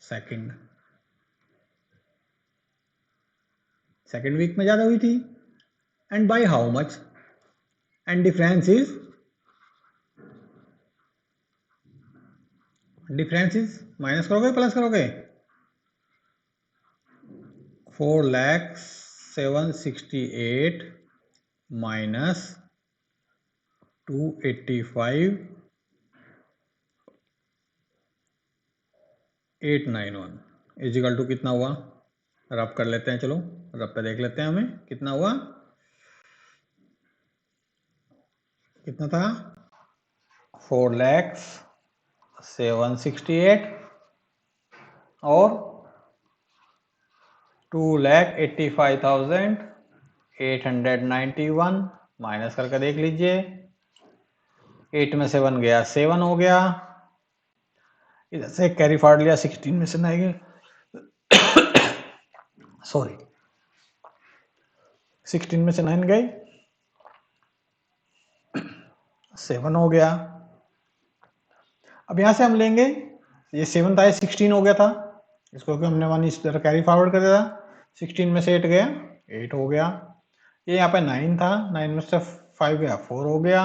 second week में ज्यादा हुई थी। And by how much? And difference is minus करोगे प्लस करोगे? 4,768 माइनस 285,891 इजिकल टू कितना हुआ? रब कर लेते हैं, चलो रब पे देख लेते हैं हमें कितना हुआ। कितना था 4,768 और 2,85,891 माइनस करके देख लीजिए 8 में से 1 गया 7 हो गया इधर से कैरी फॉरवर्ड लिया 16 में से 9 गए सॉरी 16 में से 9 गए 7 हो गया। अब यहां से हम लेंगे ये 7 था ये 16 हो गया था इसको हमने 1 इस तरह कैरी फॉरवर्ड कर दिया 16 में से 8 गया 8 हो गया ये यहाँ पे 9 था 9 में से 5 गया 4 हो गया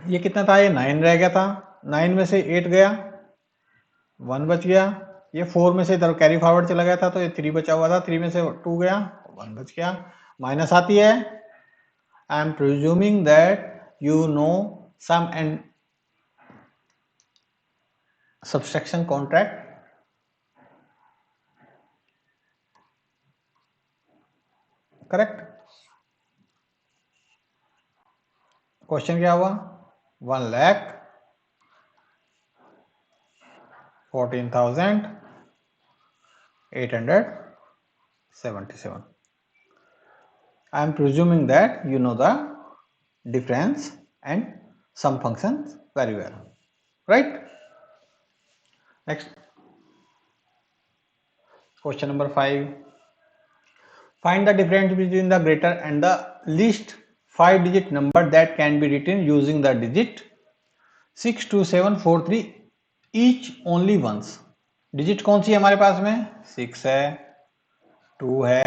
ये कितना था ये 9 रह गया था 9 में से 8 गया 1 बच गया ये 4 में से इधर कैरी फॉरवर्ड चला गया था तो ये 3 बचा हुआ था 3 में से 2 गया 1 बच गया माइनस आती है I am presuming that you know sum and subtraction contract correct question क्या हुआ 1,14,877 I am presuming that you know the difference and sum functions very well, right? Next, question number 5. Find the difference between the greater and the least 5-digit number that can be written using the digit 62743 each only once. Digit कौन सी है हमारे पास में 6 है 2 है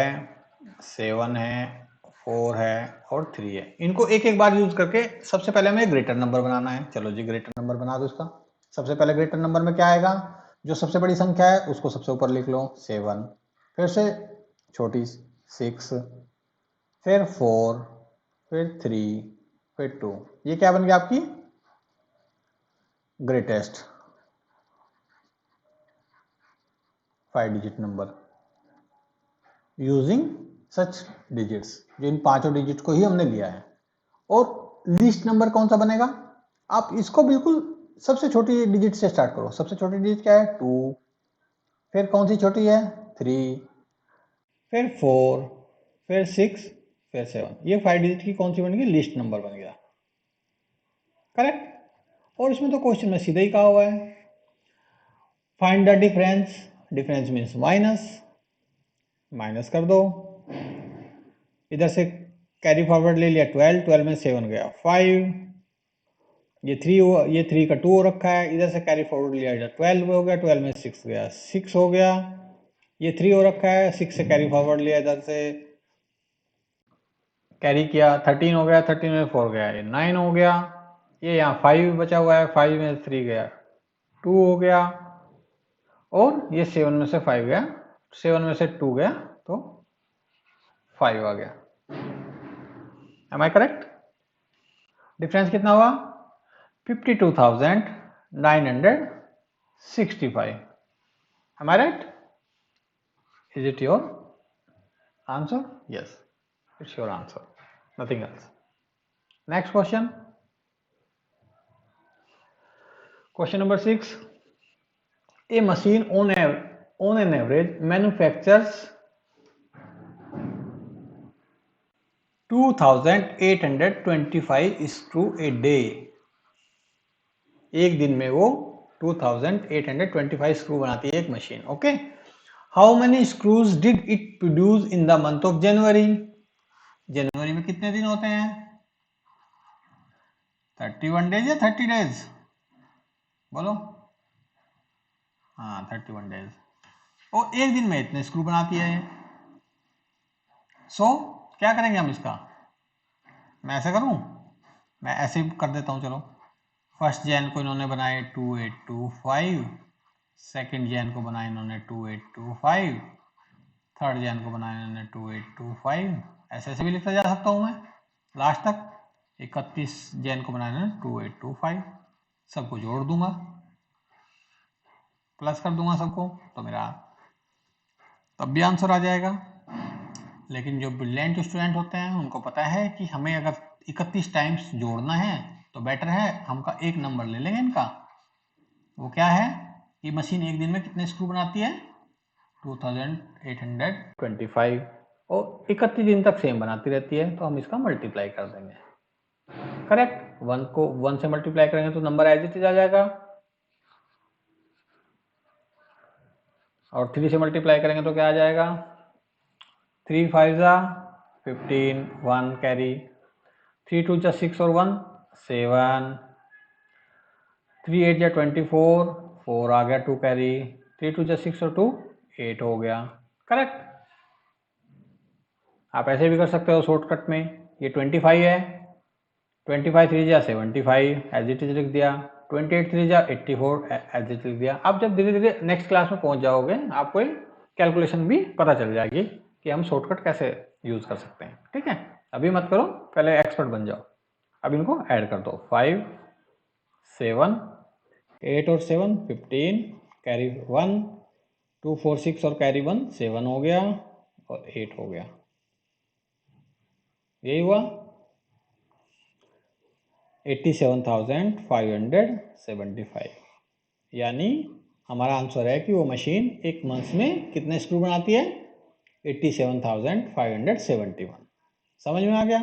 7 है 4 है और 3 है इनको एक एक बार यूज करके सबसे पहले हमें ग्रेटर नंबर बनाना है चलो जी ग्रेटर नंबर बना दो इसका सबसे पहले ग्रेटर नंबर में क्या आएगा जो सबसे बड़ी संख्या है उसको सबसे ऊपर लिख लो 7 फिर से छोटी 6 फिर 4 फिर 3 फिर 2 ये क्या बन गया आपकी greatest 5-digit number using such digits जो इन 5 डिजिट को ही हमने लिया है और लीस्ट नंबर कौन सा बनेगा आप इसको बिल्कुल सबसे छोटी डिजिट से स्टार्ट करो सबसे छोटी डिजिट क्या है 2 फिर कौन सी छोटी है 3 फिर 4 फिर 6 फिर 7 ये 5 डिजिट की कौन सी बन गई लीस्ट नंबर बन गया करेक्ट और इसमें तो क्वेश्चन में सीधा ही कहा हुआ है find the difference difference means minus कर दो इधर से कैरी फॉरवर्ड ले लिया 12 में 7 गया 5 ये 3 का 2 हो रखा है इधर से कैरी फॉरवर्ड लिया 12 हो गया 12 में 6 गया 6 हो गया ये 3 हो रखा है 6 से कैरी फॉरवर्ड लिया इधर से कैरी किया 13 हो गया 13 में 4 गया ये 9 हो गया ये यहाँ 5 बचा हुआ है 5 में 3 गया 2 हो गया और ये 7 में से 5 गया 7 में से 2 गया तो 5 आ गया Am I correct? डिफरेंस कितना हुआ 52,965 Am I right? Is it your answer? Yes, it's your answer. Nothing else. Next question. Question number 6. A machine on an average manufactures 2,825 screw a day. एक दिन में वो 2,825 स्क्रू बनाती है एक machine okay how many screws did it produce in the month of January जनवरी में कितने दिन होते हैं 31 डेज या 30 डेज बोलो हाँ 31 डेज और एक दिन में इतने स्क्रू बनाती है सो क्या करेंगे हम इसका मैं ऐसे करूं मैं ऐसे कर देता हूं चलो फर्स्ट जैन को इन्होंने बनाए 2825 सेकंड जैन को बनाया इन्होंने 2825 थर्ड जैन को बनाया इन्होंने 2825 ऐसे ऐसे भी लिखता जा सकता हूं मैं लास्ट तक 31 जैन को बनाया इन्होंने 2825 सबको जोड़ दूंगा प्लस कर दूंगा सबको तो मेरा तब भी आंसर आ जाएगा लेकिन जो ब्रिलियंट स्टूडेंट होते हैं उनको पता है कि हमें अगर 31 टाइम्स जोड़ना है तो बेटर है हमका एक नंबर ले लेंगे इनका। वो क्या है, ये मशीन एक दिन में कितने स्क्रू बनाती है 2825 और 31 दिन तक सेम बनाती रहती है, तो हम इसका मल्टीप्लाई कर देंगे। करेक्ट, 1 को 1 से मल्टीप्लाई करेंगे तो नंबर एज इट इज आ जाएगा, और 3 से मल्टीप्लाई करेंगे तो क्या आ जाएगा 3 5 जा 15, 1 कैरी, 3 2 जा 6 और 1 7, 3 8 जा 24, 4 आ गया 2 कैरी, 3 2 जा 6 और 2 8 हो गया। करेक्ट, आप ऐसे भी कर सकते हो शॉर्टकट में, ये 25 है, 25 3 जा 75 एज इट इज लिख दिया, 28 3 जा 84 एज इट लिख दिया। आप जब धीरे धीरे नेक्स्ट क्लास में पहुंच जाओगे आपको कैलकुलेशन भी पता चल जाएगी कि हम शॉर्टकट कैसे यूज कर सकते हैं। ठीक है, अभी मत करो, पहले एक्सपर्ट बन जाओ। अब इनको ऐड कर दो, 5 7 8 और 7 15 कैरी 1 2 4 6 और कैरी 1 7 हो गया और 8 हो गया, यही हुआ 87,575। यानी हमारा आंसर है कि वो मशीन एक मंथ में कितने स्क्रू बनाती है 87,571। समझ में आ गया?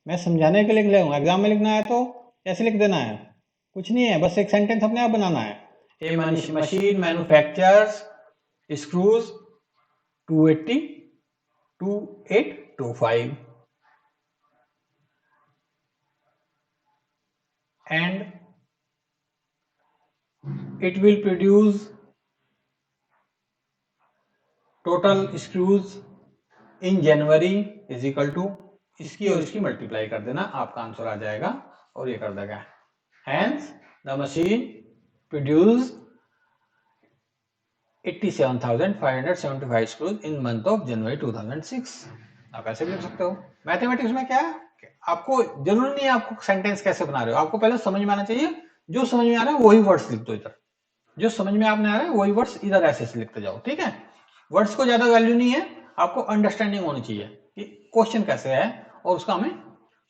मैं समझाने के लिए लिख रहा हूँ, एग्जाम में लिखना है तो कैसे लिख देना है, कुछ नहीं है, बस एक सेंटेंस अपने आप बनाना है। ए machine manufactures screws 280 2825 and it will produce total screws in January is equal to, इसकी और इसकी मल्टीप्लाई कर देना, आपका आंसर आ जाएगा और ये कर देगा। Hence the machine produced 87,575 screws in month of January 2006। आप ऐसे भी लिख सकते हो। मैथमेटिक्स में क्या है, आपको जरूरी नहीं है आपको सेंटेंस कैसे बना रहे हो, आपको पहले समझ में आना चाहिए, जो समझ में आ रहा है वही वर्ड्स लिख दो इधर, जो समझ में आपने आ रहा है वही वर्ड्स इधर ऐसे लिखते जाओ। ठीक है, वर्ड्स को ज्यादा वैल्यू नहीं है, आपको अंडरस्टैंडिंग होनी चाहिए कि क्वेश्चन कैसे है और उसका हमें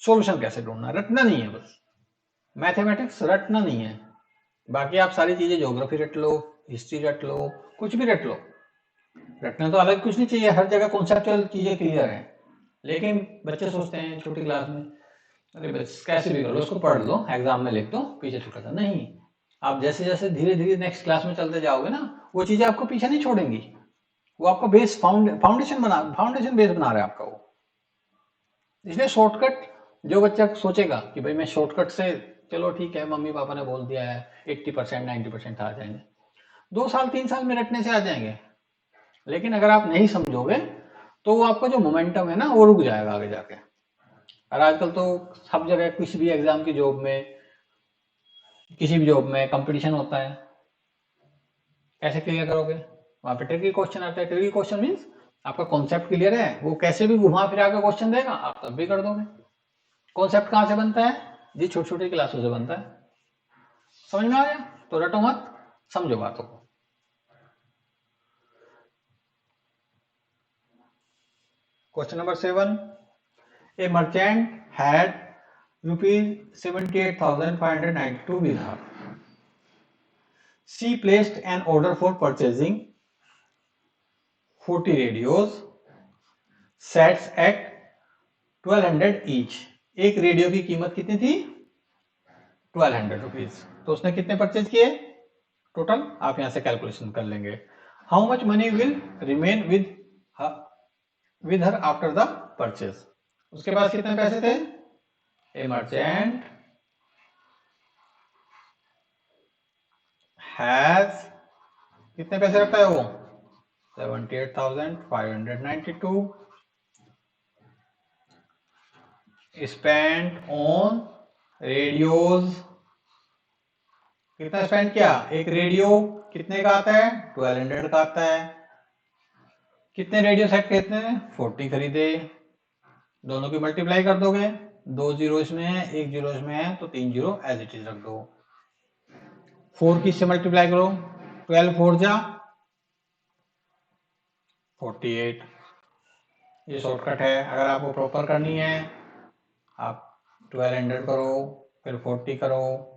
सॉल्यूशन कैसे ढूंढना है, रटना नहीं है बस, मैथमेटिक्स रटना नहीं है। बाकी आप सारी चीजें ज्योग्राफी रट लो, हिस्ट्री रट लो, कुछ भी रट लो, रटना तो अलग कुछ नहीं चाहिए, हर जगह कॉन्सेप्चुअल चीजें क्लियर है। लेकिन बच्चे सोचते हैं छोटी क्लास में अरे बस कैसे भी कर लो, उसको पढ़ लो, एग्जाम में लिख दो, पीछे छूटा था। नहीं, आप जैसे जैसे धीरे धीरे नेक्स्ट क्लास में चलते जाओगे ना, वो चीजें आपको पीछे नहीं छोड़ेंगी, वो आपका बेस फाउंडेशन बेस बना रहा है आपका वो। इसलिए शॉर्टकट, जो बच्चा सोचेगा कि भाई मैं शॉर्टकट से, चलो ठीक है मम्मी पापा ने बोल दिया है 80% 90% आ जाएंगे, 2 साल 3 साल में रटने से आ जाएंगे। लेकिन अगर आप नहीं समझोगे तो वो आपका जो मोमेंटम है ना वो रुक जाएगा आगे जाके। और आजकल तो सब जगह किसी भी एग्जाम की जॉब में, किसी भी जॉब में कंपटीशन होता है, कैसे क्लियर करोगे, वहां पे ट्रिकी क्वेश्चन आता है। ट्रिकी क्वेश्चन मींस आपका कॉन्सेप्ट क्लियर है, वो कैसे भी घुमा फिरा के क्वेश्चन देगा आप तब भी कर दोगे। कॉन्सेप्ट कहां से बनता है जी, छोटी छोटी क्लासों से बनता है। समझ में आ गया? तो रटो मत, समझो बातों को। Question number 7, A merchant had ₹78,592 with her. She placed an order for purchasing 40 radios sets at 1200 each. एक रेडियो की कीमत कितनी थी 1200 रुपीज। तो उसने कितने परचेज किए टोटल, आप यहां से कैलकुलेशन कर लेंगे। How much money will remain with her after the purchase. उसके पास कितने पैसे थे, ए मर्चेंट हैज, कितने पैसे रखता है वो 78,592 स्पेंड ऑन रेडियोज। कितना स्पेंड किया, एक रेडियो कितने का आता है 1200 का आता है। कितने रेडियो सेट कितने 40 खरीदे, दोनों की मल्टीप्लाई कर दोगे, 2 जीरो इसमें है 1 जीरो इसमें है तो 3 जीरो एज इट इज रख दो। 4 किससे मल्टीप्लाई करो, 12 4 जा 48, ये शॉर्टकट है। अगर आपको प्रॉपर करनी है आप 1200 करो, फिर 40 करो,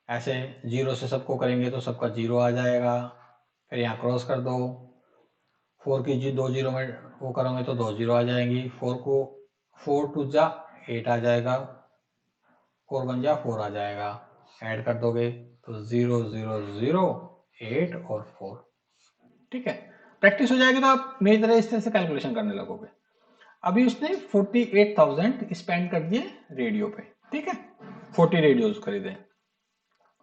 ऐसे जीरो से सबको करेंगे तो सबका जीरो आ जाएगा, फिर यहाँ क्रॉस कर दो। 4 की जी 2 जीरो में वो करोगे तो 2 जीरो आ जाएंगी। 4 को 4 टू जा 8 आ जाएगा, 4 1 जा 4 आ जाएगा, ऐड कर दोगे तो 0 0 0 8 और 4। ठीक है, प्रैक्टिस हो जाएगी तो आप मेरी तरह इस तरह से कैलकुलेशन करने लगोगे। अभी उसने 48,000 स्पेंड कर दिए रेडियो पे। ठीक है, 40 रेडियोज खरीदे।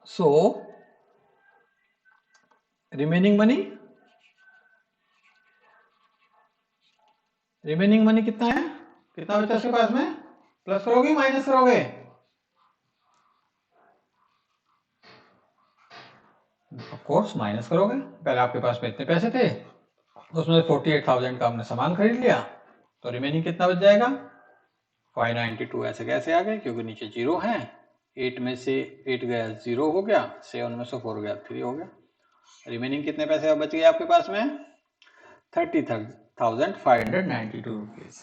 सो रिमेनिंग मनी कितना है, कितना बचा उसके पास में? प्लस करोगे माइनस करोगे? ऑफ कोर्स माइनस करोगे। पहले आपके पास में इतने पैसे थे, उसमें 48,000 का आपने सामान खरीद लिया, तो रिमेनिंग कितना बच जाएगा? 592। ऐसे कैसे आ गए? क्योंकि नीचे जीरो है। 8 में से 8 गया 0 हो गया, 7 में से 4 गया 3 हो गया। रिमेनिंग कितने पैसे बच गए आपके पास में? 30,592 रुपीज।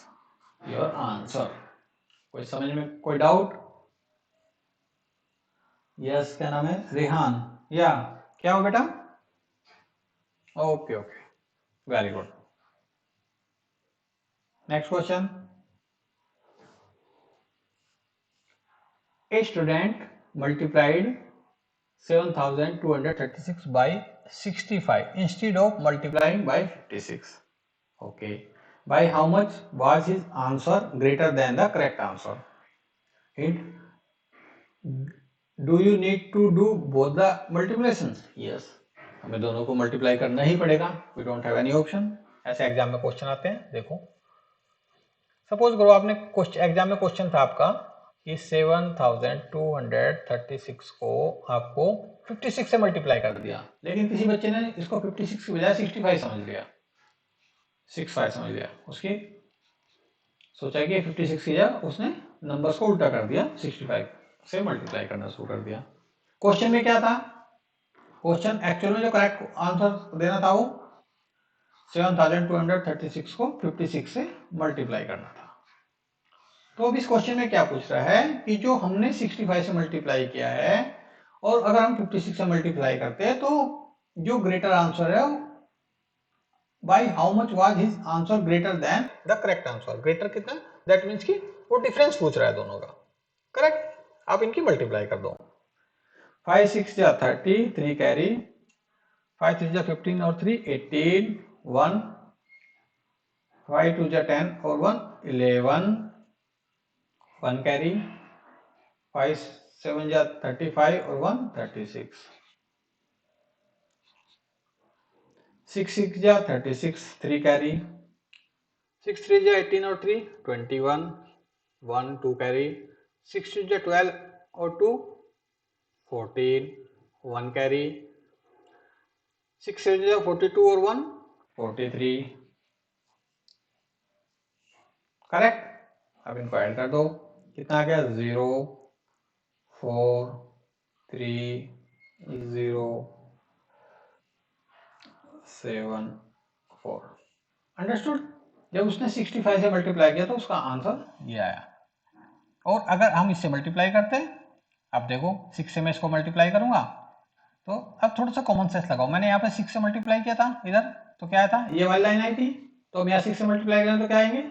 Your answer. कोई समझ में कोई डाउट? यस, क्या नाम है? रेहान। या क्या हो बेटा? Okay okay, very good. Next question. A student multiplied 7,236 by 65 instead of multiplying by 56. Okay. By how much was his answer greater than the correct answer? Hint. Do you need to do both the multiplications? Yes. हमें दोनों को मल्टीप्लाई करना ही पड़ेगा। We don't have any option. ऐसे एग्जाम में क्वेश्चन आते हैं। देखो, सपोज करो आपने एग्जाम में क्वेश्चन था आपका कि 7,236 को आपको 56 से मल्टीप्लाई कर दिया, लेकिन किसी बच्चे ने इसको 56 की बजाय 65 समझ लिया, 65 समझ लिया। उसकी सोचा कि 56 की जगह उसने नंबर्स को उल्टा कर दिया, 65 से मल्टीप्लाई करना शुरू कर दिया। क्वेश्चन में क्या था? क्वेश्चन एक्चुअल में जो करेक्ट आंसर देना था वो 7,236 को 56 से मल्टीप्लाई करना था। तो अब इस क्वेश्चन में क्या पूछ रहा है कि जो हमने 65 से मल्टीप्लाई किया है और अगर हम 56 से मल्टीप्लाई करते हैं तो जो ग्रेटर आंसर है bye how much was his answer greater than the correct answer. Greater कितना? दैट मींस कि वो डिफरेंस पूछ रहा है दोनों का। करेक्ट? आप इनकी मल्टीप्लाई कर दो। 5 6 जा 30, 3 कैरी, 5 3 जा 15 और 3 18, 1, 5 2 जा 10 और 1 11, 1 कैरी, 5 7 जा 35 और 1 36, 6 6 जा 36, 3 कैरी, 6 3 जा 18 और 3 21, 1 2 कैरी, 6 2 जा 12 और 2 14, 1 कैरी, 6 7 जा 42 और 1 43। करेक्ट? अब इनको ऐड कर दो, कितना आ गया? 0 4 3 0 7 4। अंडरस्टूड? जब उसने 65 से मल्टीप्लाई किया तो उसका आंसर ये आया। और अगर हम इससे मल्टीप्लाई करते हैं, अब देखो 6 से मैं इसको मल्टीप्लाई करूंगा तो अब थोड़ा सा कॉमन सेंस लगाओ। मैंने यहाँ पे 6 से मल्टीप्लाई किया था इधर, तो क्या था? ये वाली लाइन आई थी, तो हम यहाँ 6 से मल्टीप्लाई करें तो क्या आएंगे?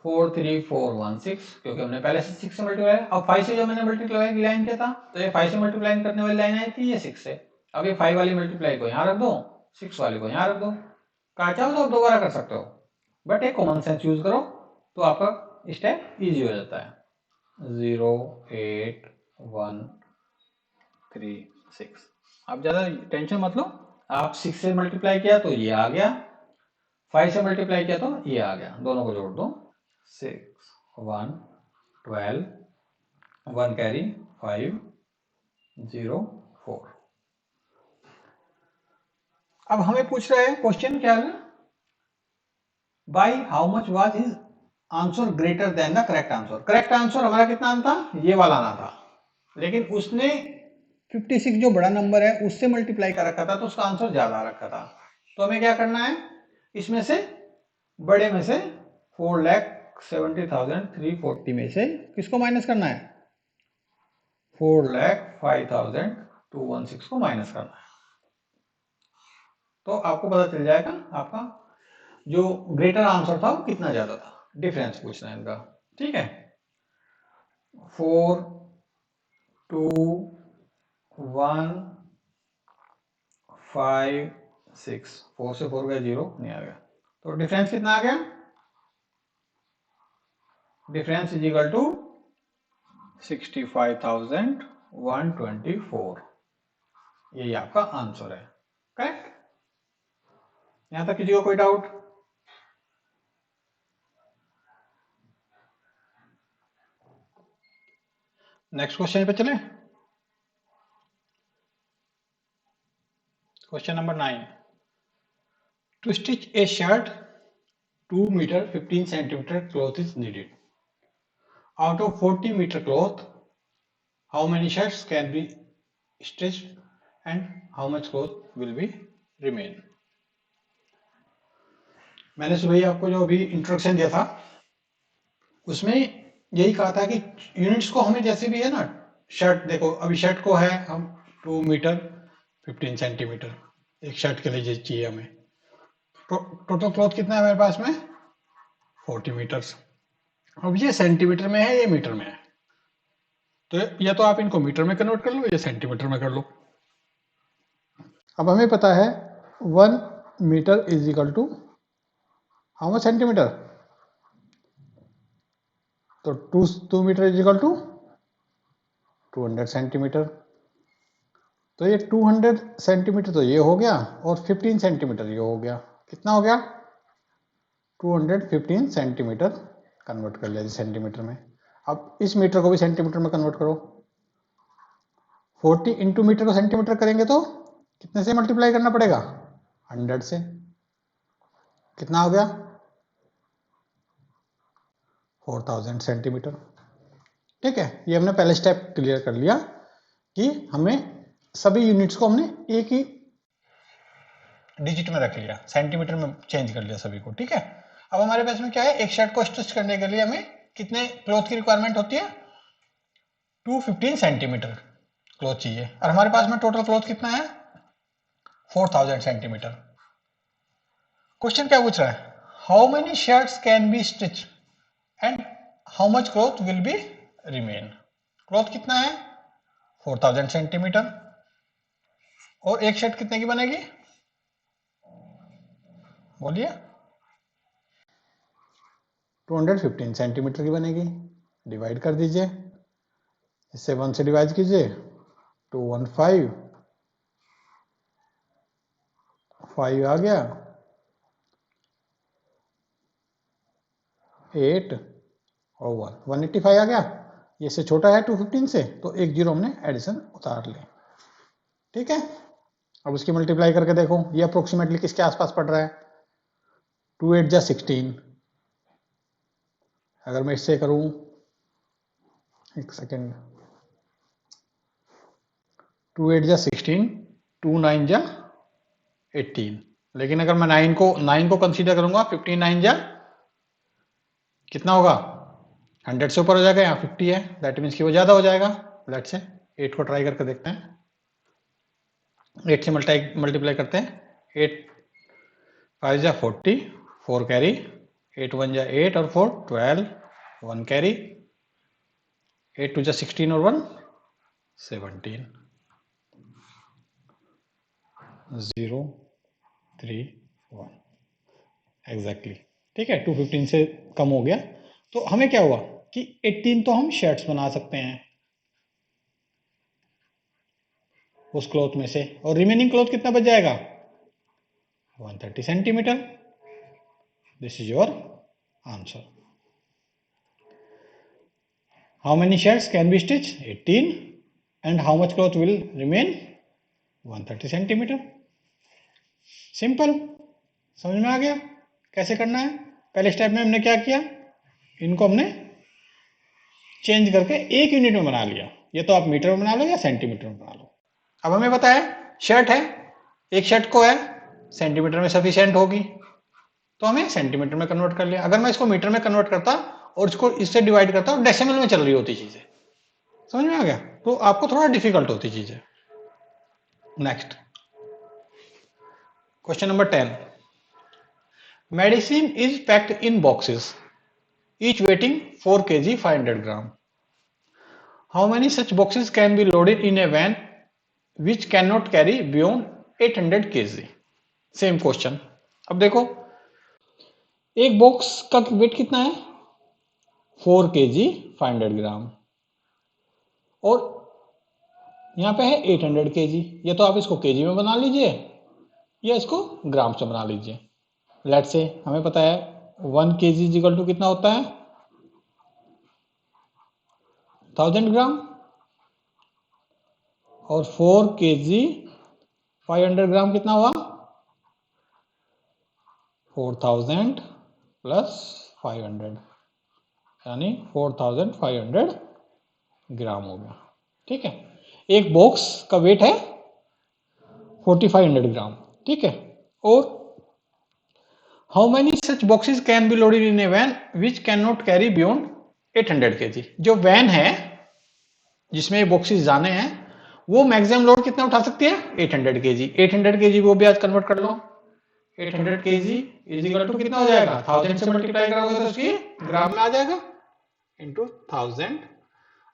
4 3 4 1 6, क्योंकि हमने पहले से 6 से मल्टीप्लाई। अब 5 से जो मैंने मल्टीप्लाई की लाइन किया था, तो ये 5 से मल्टीप्लाई करने वाली लाइन आई थी ये 6 से। अब ये 5 वाली मल्टीप्लाई को यहाँ रख दो, 6 वाली को यहाँ रख दो। कहा चाहो तो दोबारा कर सकते हो, बट एक कॉमन सेंस यूज करो तो आपका स्टेप इजी हो जाता है। 0 8 1 3 6। आप ज्यादा टेंशन मत लो। आप 6 से मल्टीप्लाई किया तो ये आ गया, 5 से मल्टीप्लाई किया तो ये आ गया, दोनों को जोड़ दो। 6 1 12, 1 कैरी 5 0 4। अब हमें पूछ रहा है क्वेश्चन क्या है? Bye how much was his answer greater than the correct answer. Correct answer हमारा कितना आना था? ये वाला आना था, लेकिन उसने 56 जो बड़ा नंबर है उससे मल्टीप्लाई कर रखा था तो उसका आंसर ज्यादा रखा था। तो हमें क्या करना है? इसमें से बड़े में से 4,70,340 में से किसको माइनस करना है? 4,05,216 को माइनस करना है। तो आपको पता चल जाएगा आपका जो ग्रेटर आंसर था वो कितना ज्यादा था। डिफरेंस पूछना है इनका, ठीक है। 4 2 1 5 6, 4 से 4 गया 0 नहीं आ गया, तो डिफरेंस कितना आ गया? Difference is equal to 65,124। यही आपका आंसर है, करेक्ट। यहां तक किसी को कोई डाउट? नेक्स्ट क्वेश्चन पे चले। Question number 9, to stitch a shirt 2 metre 15 centimetre cloth is needed. Out of 40 metre cloth how many shirts can be stitched and how much cloth will be remain. मैंने सुबह ही आपको जो अभी इंट्रोडक्शन दिया था उसमें यही कहा था कि यूनिट्स को हमें जैसे भी है ना, शर्ट देखो अभी शर्ट को है हम 2 मीटर 15 सेंटीमीटर एक शर्ट के लिए चाहिए हमें। टोटल क्लॉथ कितना है हमारे पास में? 40 मीटर्स। अब ये सेंटीमीटर में है ये मीटर में है, तो या तो आप इनको मीटर में कन्वर्ट कर लो या सेंटीमीटर में कर लो। अब हमें पता है 1 metre is equal to how much centimetre, तो 2 metre is equal to 200 centimetre. तो ये 200 सेंटीमीटर तो ये हो गया और 15 सेंटीमीटर ये हो गया। कितना हो गया? 215 सेंटीमीटर कन्वर्ट कर लिया सेंटीमीटर में। अब इस मीटर को भी सेंटीमीटर में कन्वर्ट करो। 40 इंटू मीटर को सेंटीमीटर करेंगे तो कितने से मल्टीप्लाई करना पड़ेगा? 100 से। कितना हो गया? 4000 सेंटीमीटर। ठीक है, ये हमने पहले स्टेप क्लियर कर लिया कि हमें सभी यूनिट्स को हमने एक ही डिजिट में रख लिया, सेंटीमीटर में चेंज कर लिया सभी को। ठीक है, अब हमारे पास में क्या है, एक शर्ट को स्टिच करने के लिए हमें कितने क्लॉथ की रिक्वायरमेंट होती है? 215 सेंटीमीटर क्लॉथ चाहिए और हमारे पास में टोटल क्लॉथ कितना है? 4000 सेंटीमीटर। क्वेश्चन क्या पूछ रहा है? How many shirts can B stitch and how much cloth will be remain. Cloth कितना है? 4000 सेंटीमीटर। और एक शर्ट कितने की बनेगी? बोलिए। 215 सेंटीमीटर की बनेगी। डिवाइड कर दीजिए, इससे 1 से डिवाइड कीजिए, 215 5 आ गया, 8 और 1 185 आ गया। ये से छोटा है 215 से, तो एक जीरो हमने एडिशन उतार लिया। ठीक है, अब उसकी मल्टीप्लाई करके देखो ये अप्रोक्सीमेटली किसके आसपास पड़ रहा है? 2 8 जा 16। अगर मैं इससे करूं, एक सेकेंड, 2 8 जा 16, 2 9 जा 18। लेकिन अगर मैं 9 को कंसीडर करूंगा, 15 9 जा कितना होगा? 100 से ऊपर हो जाएगा, यहाँ 50 है, दैट मीन्स कि वो ज्यादा हो जाएगा। लेट्स से 8 को ट्राई करके देखते हैं। 8 से मल्टीप्लाई करते हैं, 8 5 जा 40, 4 कैरी, 8 1 जा 8 और 4 12, 1 कैरी, 8 2 जा 16 और 1 17, 0 3 1 एग्जैक्टली। ठीक है, 215 से कम हो गया। तो हमें क्या हुआ कि 18 तो हम शर्ट्स बना सकते हैं उस क्लॉथ में से, और रिमेनिंग क्लॉथ कितना बच जाएगा? 130 centimetre. This is your answer. How many shirts can B stitch? 18 and how much cloth will remain? 130 centimetre. Simple, समझ में आ गया कैसे करना है? पहले स्टेप में हमने क्या किया, इनको हमने चेंज करके एक यूनिट में बना लिया। ये तो आप मीटर में बना लो या सेंटीमीटर में बना लो। अब हमें पता है शर्ट है, एक शर्ट को है सेंटीमीटर में सफिशिएंट होगी। तो हमें सेंटीमीटर में कन्वर्ट कर लिया। अगर मैं इसको मीटर में कन्वर्ट करता और इसको इससे डिवाइड करता और डेसिमल में चल रही होती चीजें, समझ में आ गया, तो आपको थोड़ा डिफिकल्ट होती चीजें। Next question number 10, medicine is packed in boxes each weighting 4 kg 500 gram. How many such boxes can be loaded in a van which cannot carry beyond 800 kg? Same question. अब देखो एक बॉक्स का वेट कितना है 4 kg 500 ग्राम और यहाँ पे है 800 kg। या तो आप इसको kg में बना लीजिए या इसको ग्राम से बना लीजिए। लेट से हमें पता है 1 kg इक्वल टू कितना होता है 1000 ग्राम और 4 kg 500 ग्राम कितना हुआ 4000 प्लस 500 यानी 4500 ग्राम हो गया। ठीक है, एक बॉक्स का वेट है 4500 ग्राम। ठीक है, और how many such boxes can be loaded in a van which can not carry beyond 800 kg। जो वैन है जिसमें ये बॉक्सेस जाने हैं वो मैक्सिमम लोड कितना उठा सकती है 800 kg। 800 kg वो भी आज कन्वर्ट कर लो, 800 kg इज इक्वल टू कितना हो जाएगा 1000 से मल्टीप्लाई करोगे तो उसकी ग्राम में आ जाएगा इंटू 1000।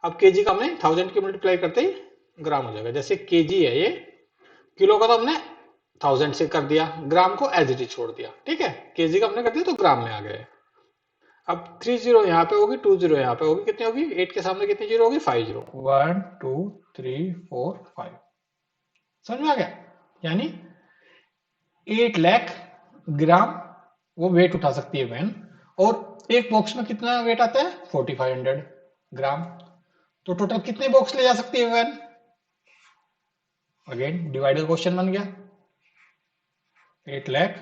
अब केजी का हमने 1000 की मल्टीप्लाई करते ही ग्राम हो जाएगा। जैसे केजी है ये, किलो का तो हमने 1000 से कर दिया, ग्राम को एज इट इज छोड़ दिया। ठीक है, केजी का हमने कर दिया तो ग्राम में आ गए। अब 30 यहाँ पे होगी, 20 यहाँ पे होगी, कितनी होगी 8 के सामने कितनी जीरो होगी 5 0। 1 2 3 4 5 समझ में आ गया। यानी 8 लाख ग्राम वो वेट उठा सकती है वैन और एक बॉक्स में कितना वेट आता है 4500 ग्राम। तो टोटल कितने बॉक्स ले जा सकती है वैन। अगेन डिवाइडर क्वेश्चन बन गया 8 लाख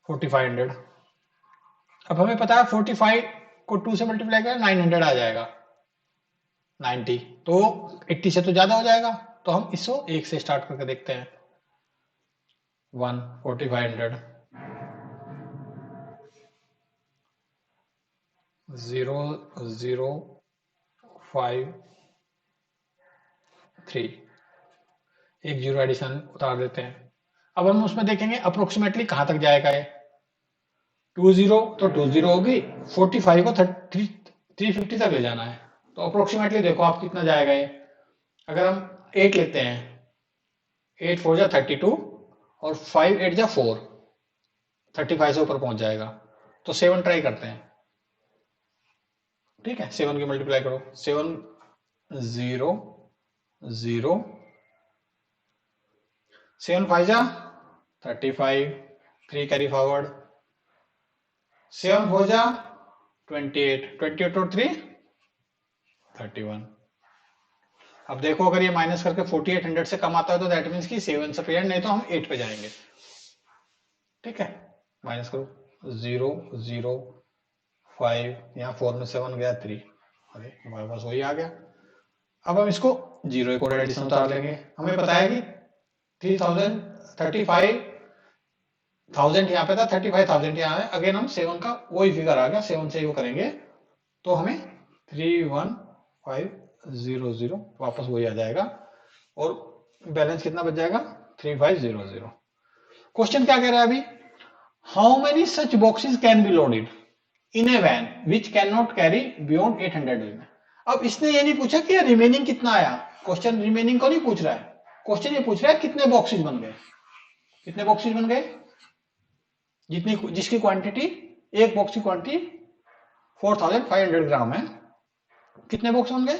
4500। अब हमें पता है 45 को 2 से मल्टीप्लाई करें 900 आ जाएगा 90, तो 80 से तो ज्यादा हो जाएगा। तो हम इसको 1 से स्टार्ट करके देखते हैं 1 4500 0 0 5 3 एक जीरो एडिशन उतार देते हैं। अब हम उसमें देखेंगे अप्रोक्सीमेटली कहां तक जाएगा ये 20 तो 20 होगी, 45 को 350 तक ले जाना है। तो अप्रोक्सीमेटली देखो आप कितना जाएगा ये। अगर हम 8 लेते हैं 8 4 जा 32 और 5 8 जा 4 35 से ऊपर पहुंच जाएगा। तो 7 ट्राई करते हैं। ठीक है, 7 की मल्टीप्लाई करो 7 0 0 7 5 जा 35 3 कैरी फॉरवर्ड 7 4 जा 28 और 3 31। अब देखो अगर ये माइनस करके 4800 से कम आता है तो दैट मीन्स कि 7 से पीरियड, नहीं तो हम 8 पे जाएंगे। ठीक है, माइनस करो 0 0 5 यहाँ 4 में 7 गया 3, अरे हमारे पास वही आ गया। अब हम इसको 0 एक और एडिशन उतार लेंगे। हमें पता है कि 3000 35,000 यहाँ पे था 35,000 यहाँ है। अगेन हम 7 का वही फिगर आ गया, 7 से वो करेंगे तो हमें 31500 वापस वही आ जाएगा और बैलेंस कितना बच जाएगा 3500। क्वेश्चन क्या कह रहा है अभी, how many such boxes can be loaded in a van which can not carry beyond 800 में। अब इसने ये नहीं पूछा कि रिमेनिंग कितना आया, क्वेश्चन रिमेनिंग को नहीं पूछ रहा है, क्वेश्चन ये पूछ रहा है कितने बॉक्सेस बन गए। कितने बॉक्सेस बन गए, जितनी जिसकी क्वांटिटी एक बॉक्स की क्वांटिटी 4500 ग्राम है, कितने बॉक्स बन गए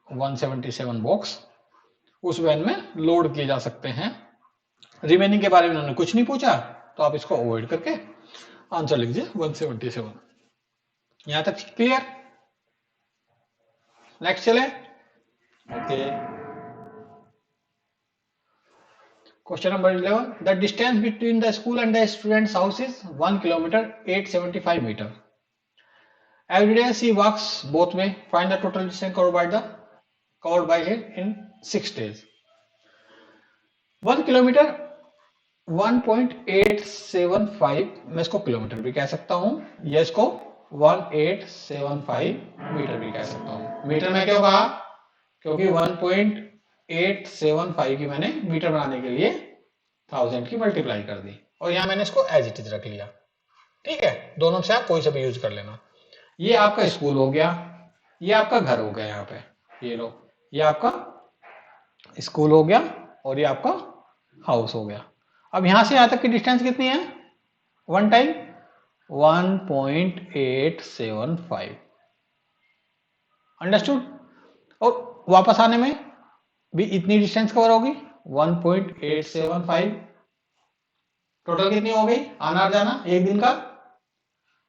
177 बॉक्स उस वैन में लोड किए जा सकते हैं। रिमेनिंग के बारे में उन्होंने कुछ नहीं पूछा तो आप इसको अवॉइड करके आंसर लिख दीजिए 177। यहां तक क्लियर। नेक्स्ट चले। Okay, question number 11, the distance between the school and the students house is 1 kilometre 875 metre. Every day she walks both way. Find the total distance covered by him in 6 days. 1 kilometre 1875, मैं इसको किलोमीटर भी कह सकता हूं या इसको 1875 मीटर भी कह सकता हूं। मीटर में क्यों कहा? क्योंकि 1.875 की मैंने मीटर बनाने के लिए 1000 की मल्टीप्लाई कर दी और यहां मैंने इसको एज इट इज रख लिया। ठीक है, दोनों से आप कोई सा भी यूज कर लेना। ये आपका स्कूल हो गया, ये आपका घर हो गया। यहाँ पे ये लो, ये आपका स्कूल हो गया और ये आपका हाउस हो गया। अब यहां से यहां तक की डिस्टेंस कितनी है? One time 1.875। अंडरस्टूड? और वापस आने में भी इतनी डिस्टेंस कवर होगी 1.875। टोटल कितनी हो गई आना और जाना एक दिन का?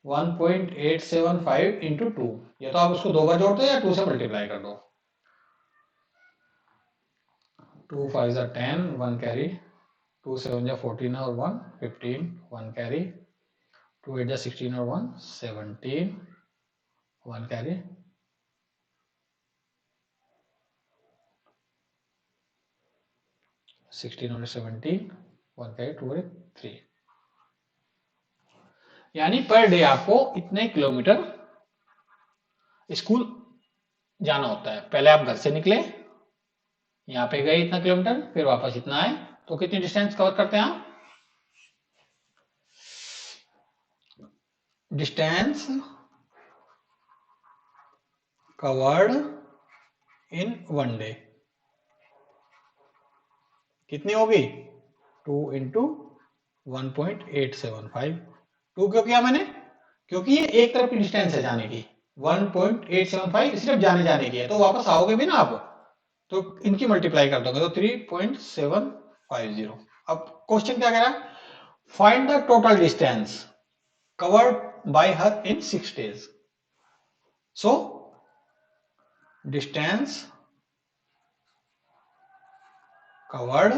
1.875 इंटू 2। या तो आप उसको दो बार जोड़ दो या 2 से मल्टीप्लाई कर दो। 2 5 are 10, 1 carry, 2 7 are 14 और 1 15, 1 carry, 2 8 are 16 और 1 17, 1 carry, 16 और 17, 1 carry, 2 और 3। यानी पर डे आपको इतने किलोमीटर स्कूल जाना होता है। पहले आप घर से निकले, यहाँ पे गए इतना किलोमीटर, फिर वापस इतना आए, तो कितनी डिस्टेंस कवर करते हैं आप? Distance covered in one day कितनी होगी? 2 इंटू 1.875। 2 क्यों किया मैंने? क्योंकि ये एक तरफ की डिस्टेंस है जाने की। 1.875 सिर्फ जाने जाने की है, तो वापस आओगे भी ना आप, तो इनकी मल्टीप्लाई कर दोगे तो 3.750। अब क्वेश्चन क्या कह रहा है? Find the total distance covered by her in 6 days। So distance covered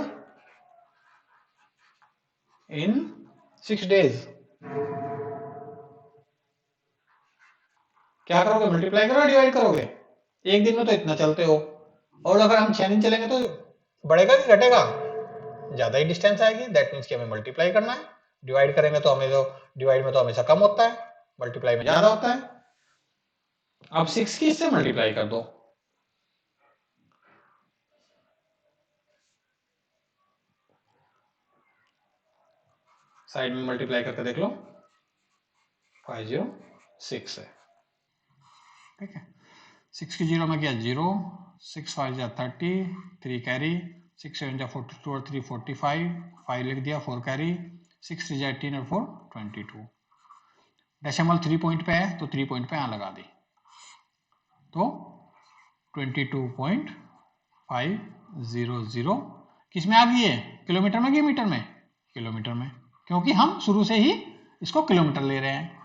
in 6 days क्या करोगे? मल्टीप्लाई करोगे, डिवाइड करोगे? एक दिन में तो इतना चलते हो, और अगर हम 6 दिन चलेंगे तो बढ़ेगा कि घटेगा? ज्यादा ही डिस्टेंस आएगी। दैट मीन्स कि हमें मल्टीप्लाई करना है। डिवाइड करेंगे तो हमें तो डिवाइड में तो हमेशा कम होता है, मल्टीप्लाई में ज्यादा होता है। अब 6 की इससे मल्टीप्लाई कर दो। साइड में मल्टीप्लाई करके देख लो, 506 है। ठीक है, 6 की जीरो में क्या? 0, 6 5 जा 30, 3 कैरी, 6 7 जा 42 और 3 45, 5 लिख दिया, 4 कैरी, 6 3 जा 18 और 4 22। डेसिमल 3 पॉइंट पे है तो 3 पॉइंट पे यहां लगा दी, तो 22.500 किस में आ गई है? किलोमीटर में कि मीटर में? किलोमीटर में, क्योंकि हम शुरू से ही इसको किलोमीटर ले रहे हैं,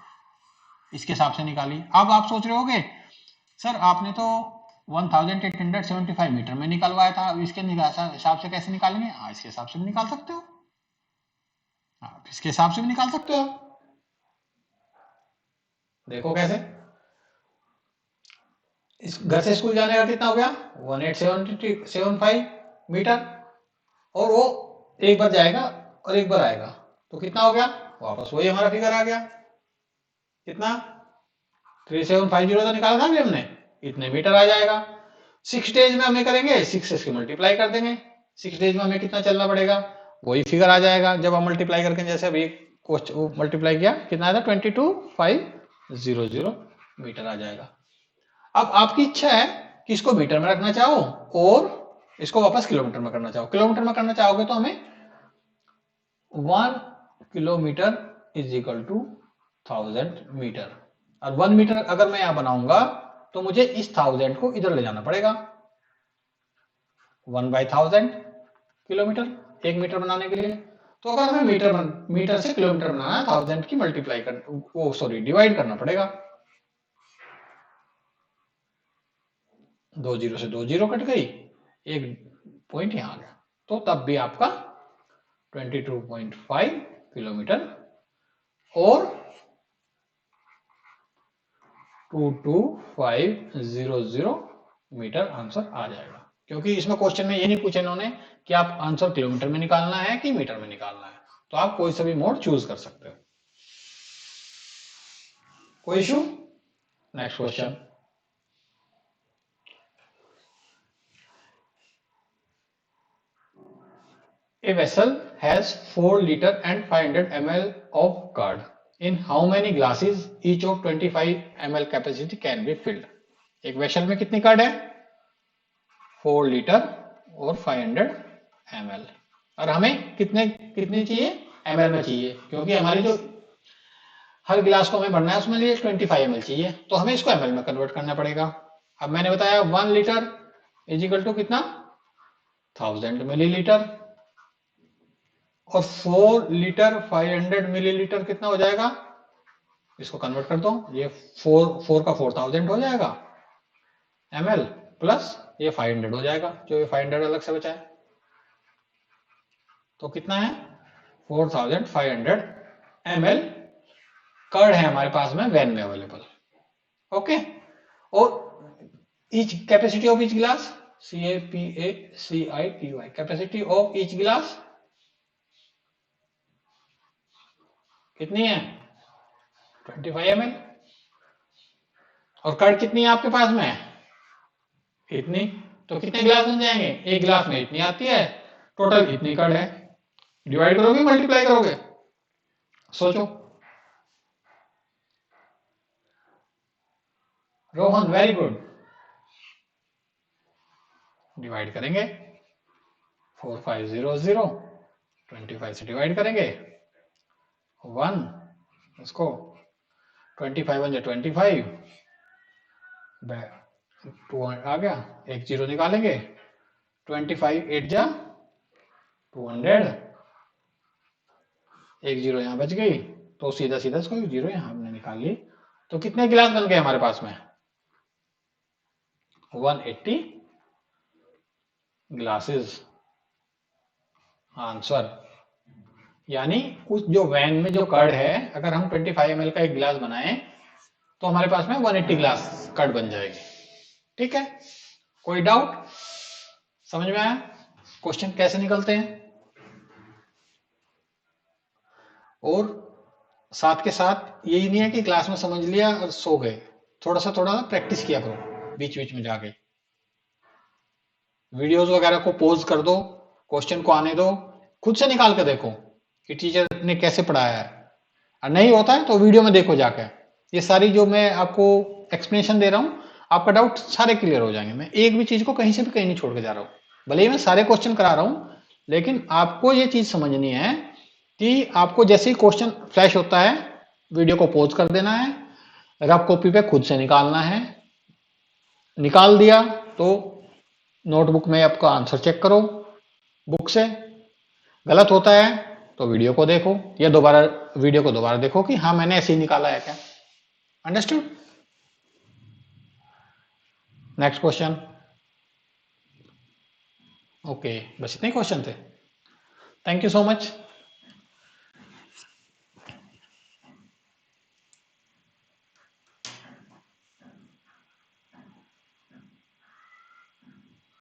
इसके हिसाब से निकाली। अब आप सोच रहे होगे सर आपने तो 1875 मीटर में निकलवाया था, अब इसके हिसाब से कैसे निकालेंगे? हाँ, इसके हिसाब से भी निकाल सकते हो, हाँ, इसके हिसाब से भी निकाल सकते हो। देखो कैसे। इस घर से स्कूल जाने का कितना हो गया? 1875 मीटर, और वो एक बार जाएगा और एक बार आएगा, तो कितना हो गया? वापस वही हमारा फिगर आ गया। कितना? 3750 तो निकाला था अभी हमने, इतने मीटर आ जाएगा। 6 डेज में हमें करेंगे, 6 से इसकी मल्टीप्लाई कर देंगे। 6 डेज में हमें कितना चलना पड़ेगा? वही फिगर आ जाएगा। जब हम मल्टीप्लाई करके, जैसे अभी मल्टीप्लाई किया, कितना आया था? 22.500 मीटर आ जाएगा। अब आपकी इच्छा है कि इसको मीटर में रखना चाहो और इसको वापस किलोमीटर में करना चाहो। किलोमीटर में करना चाहोगे तो हमें 1 kilometre is equal to 1000 metre, और 1 मीटर अगर मैं यहां बनाऊंगा तो मुझे इस 1000 को इधर ले जाना पड़ेगा। 1/1000 किलोमीटर, 1 मीटर बनाने के लिए। तो अगर हमें मीटर से किलोमीटर बनाना है, 1000 की मल्टीप्लाई डिवाइड करना पड़ेगा। 2 जीरो से 2 जीरो कट गई, एक पॉइंट यहां आ गया, तो तब भी आपका 22.5 किलोमीटर और 22500 मीटर आंसर आ जाएगा। क्योंकि इसमें क्वेश्चन में ये नहीं पूछा इन्होंने कि आप आंसर किलोमीटर में निकालना है कि मीटर में निकालना है। तो आप कोई सा भी मोड चूज कर सकते हो। कोई issue? Next question. A vessel has 4 liter and 500 ml of curd. In how many glasses each of 25 ml capacity can be filled? एक वेसल में कितनी कर्ड है? 4 लीटर और 500 ml। और हमें कितने कितनी चाहिए? ml में चाहिए, क्योंकि हमारी जो हर गिलास को हमें भरना है उसमें लिए 25 ml चाहिए, तो हमें इसको ml में कन्वर्ट करना पड़ेगा। अब मैंने बताया 1 लीटर इज इक्वल टू कितना? 1000 मिलीलीटर, और 4 लीटर 500 मिलीलीटर कितना हो जाएगा? इसको कन्वर्ट कर दो, ये 4 का 4000 हो जाएगा ml, प्लस ये 500 हो जाएगा, जो ये 500 अलग से बचा है, तो कितना है? 4500 ml कर्ड है हमारे पास में वैन में अवेलेबल। ओके, और ईच कैपेसिटी ऑफ ईच गिलास, CAPACITY, कैपेसिटी ऑफ ईच गिलास कितनी है? 25 ml। और कर्ड कितनी है आपके पास में? इतनी। तो कितने गिलास बन जाएंगे? एक गिलास में इतनी आती है, टोटल इतनी कर्ड है। डिवाइड करोगे मल्टीप्लाई करोगे? सोचो। Rohan very good. डिवाइड करेंगे 4500, 25 से डिवाइड करेंगे 1, इसको 25 1 25, 2 आ गया, एक जीरो निकालेंगे, 25 8 जा 200, एक जीरो यहाँ बच गई, तो सीधा सीधा इसको जीरो यहाँ हमने निकाल ली। तो कितने गिलास बन गए हमारे पास में? 180 ग्लासेस आंसर। यानी उस जो वैन में जो कर्ड है, अगर हम 25 ml का एक गिलास बनाएं तो हमारे पास में 180 ग्लास कर्ड बन जाएगी। ठीक है, कोई डाउट? समझ में आया क्वेश्चन कैसे निकलते हैं? और साथ के साथ यही नहीं है कि क्लास में समझ लिया और सो गए, थोड़ा सा प्रैक्टिस किया करो बीच बीच में जाके। वीडियोस वगैरह को पॉज कर दो, क्वेश्चन को आने दो, खुद से निकाल के देखो कि टीचर ने कैसे पढ़ाया है। और नहीं होता है तो वीडियो में देखो जाके। ये सारी जो मैं आपको एक्सप्लेनेशन दे रहा हूँ, आपका डाउट सारे क्लियर हो जाएंगे। मैं एक भी चीज को कहीं से भी कहीं नहीं छोड़ के जा रहा हूँ, भले ही मैं सारे क्वेश्चन करा रहा हूँ, लेकिन आपको ये चीज समझनी है कि आपको जैसे ही क्वेश्चन फ्लैश होता है, वीडियो को पॉज कर देना है, रफ कॉपी पे खुद से निकालना है। निकाल दिया तो नोटबुक में आपका आंसर चेक करो बुक से। गलत होता है तो वीडियो को देखो, या दोबारा वीडियो को दोबारा देखो कि हाँ मैंने ऐसे ही निकाला है क्या। अंडरस्टूड? Next question. ओके, बस इतने क्वेश्चन थे। Thank you so much.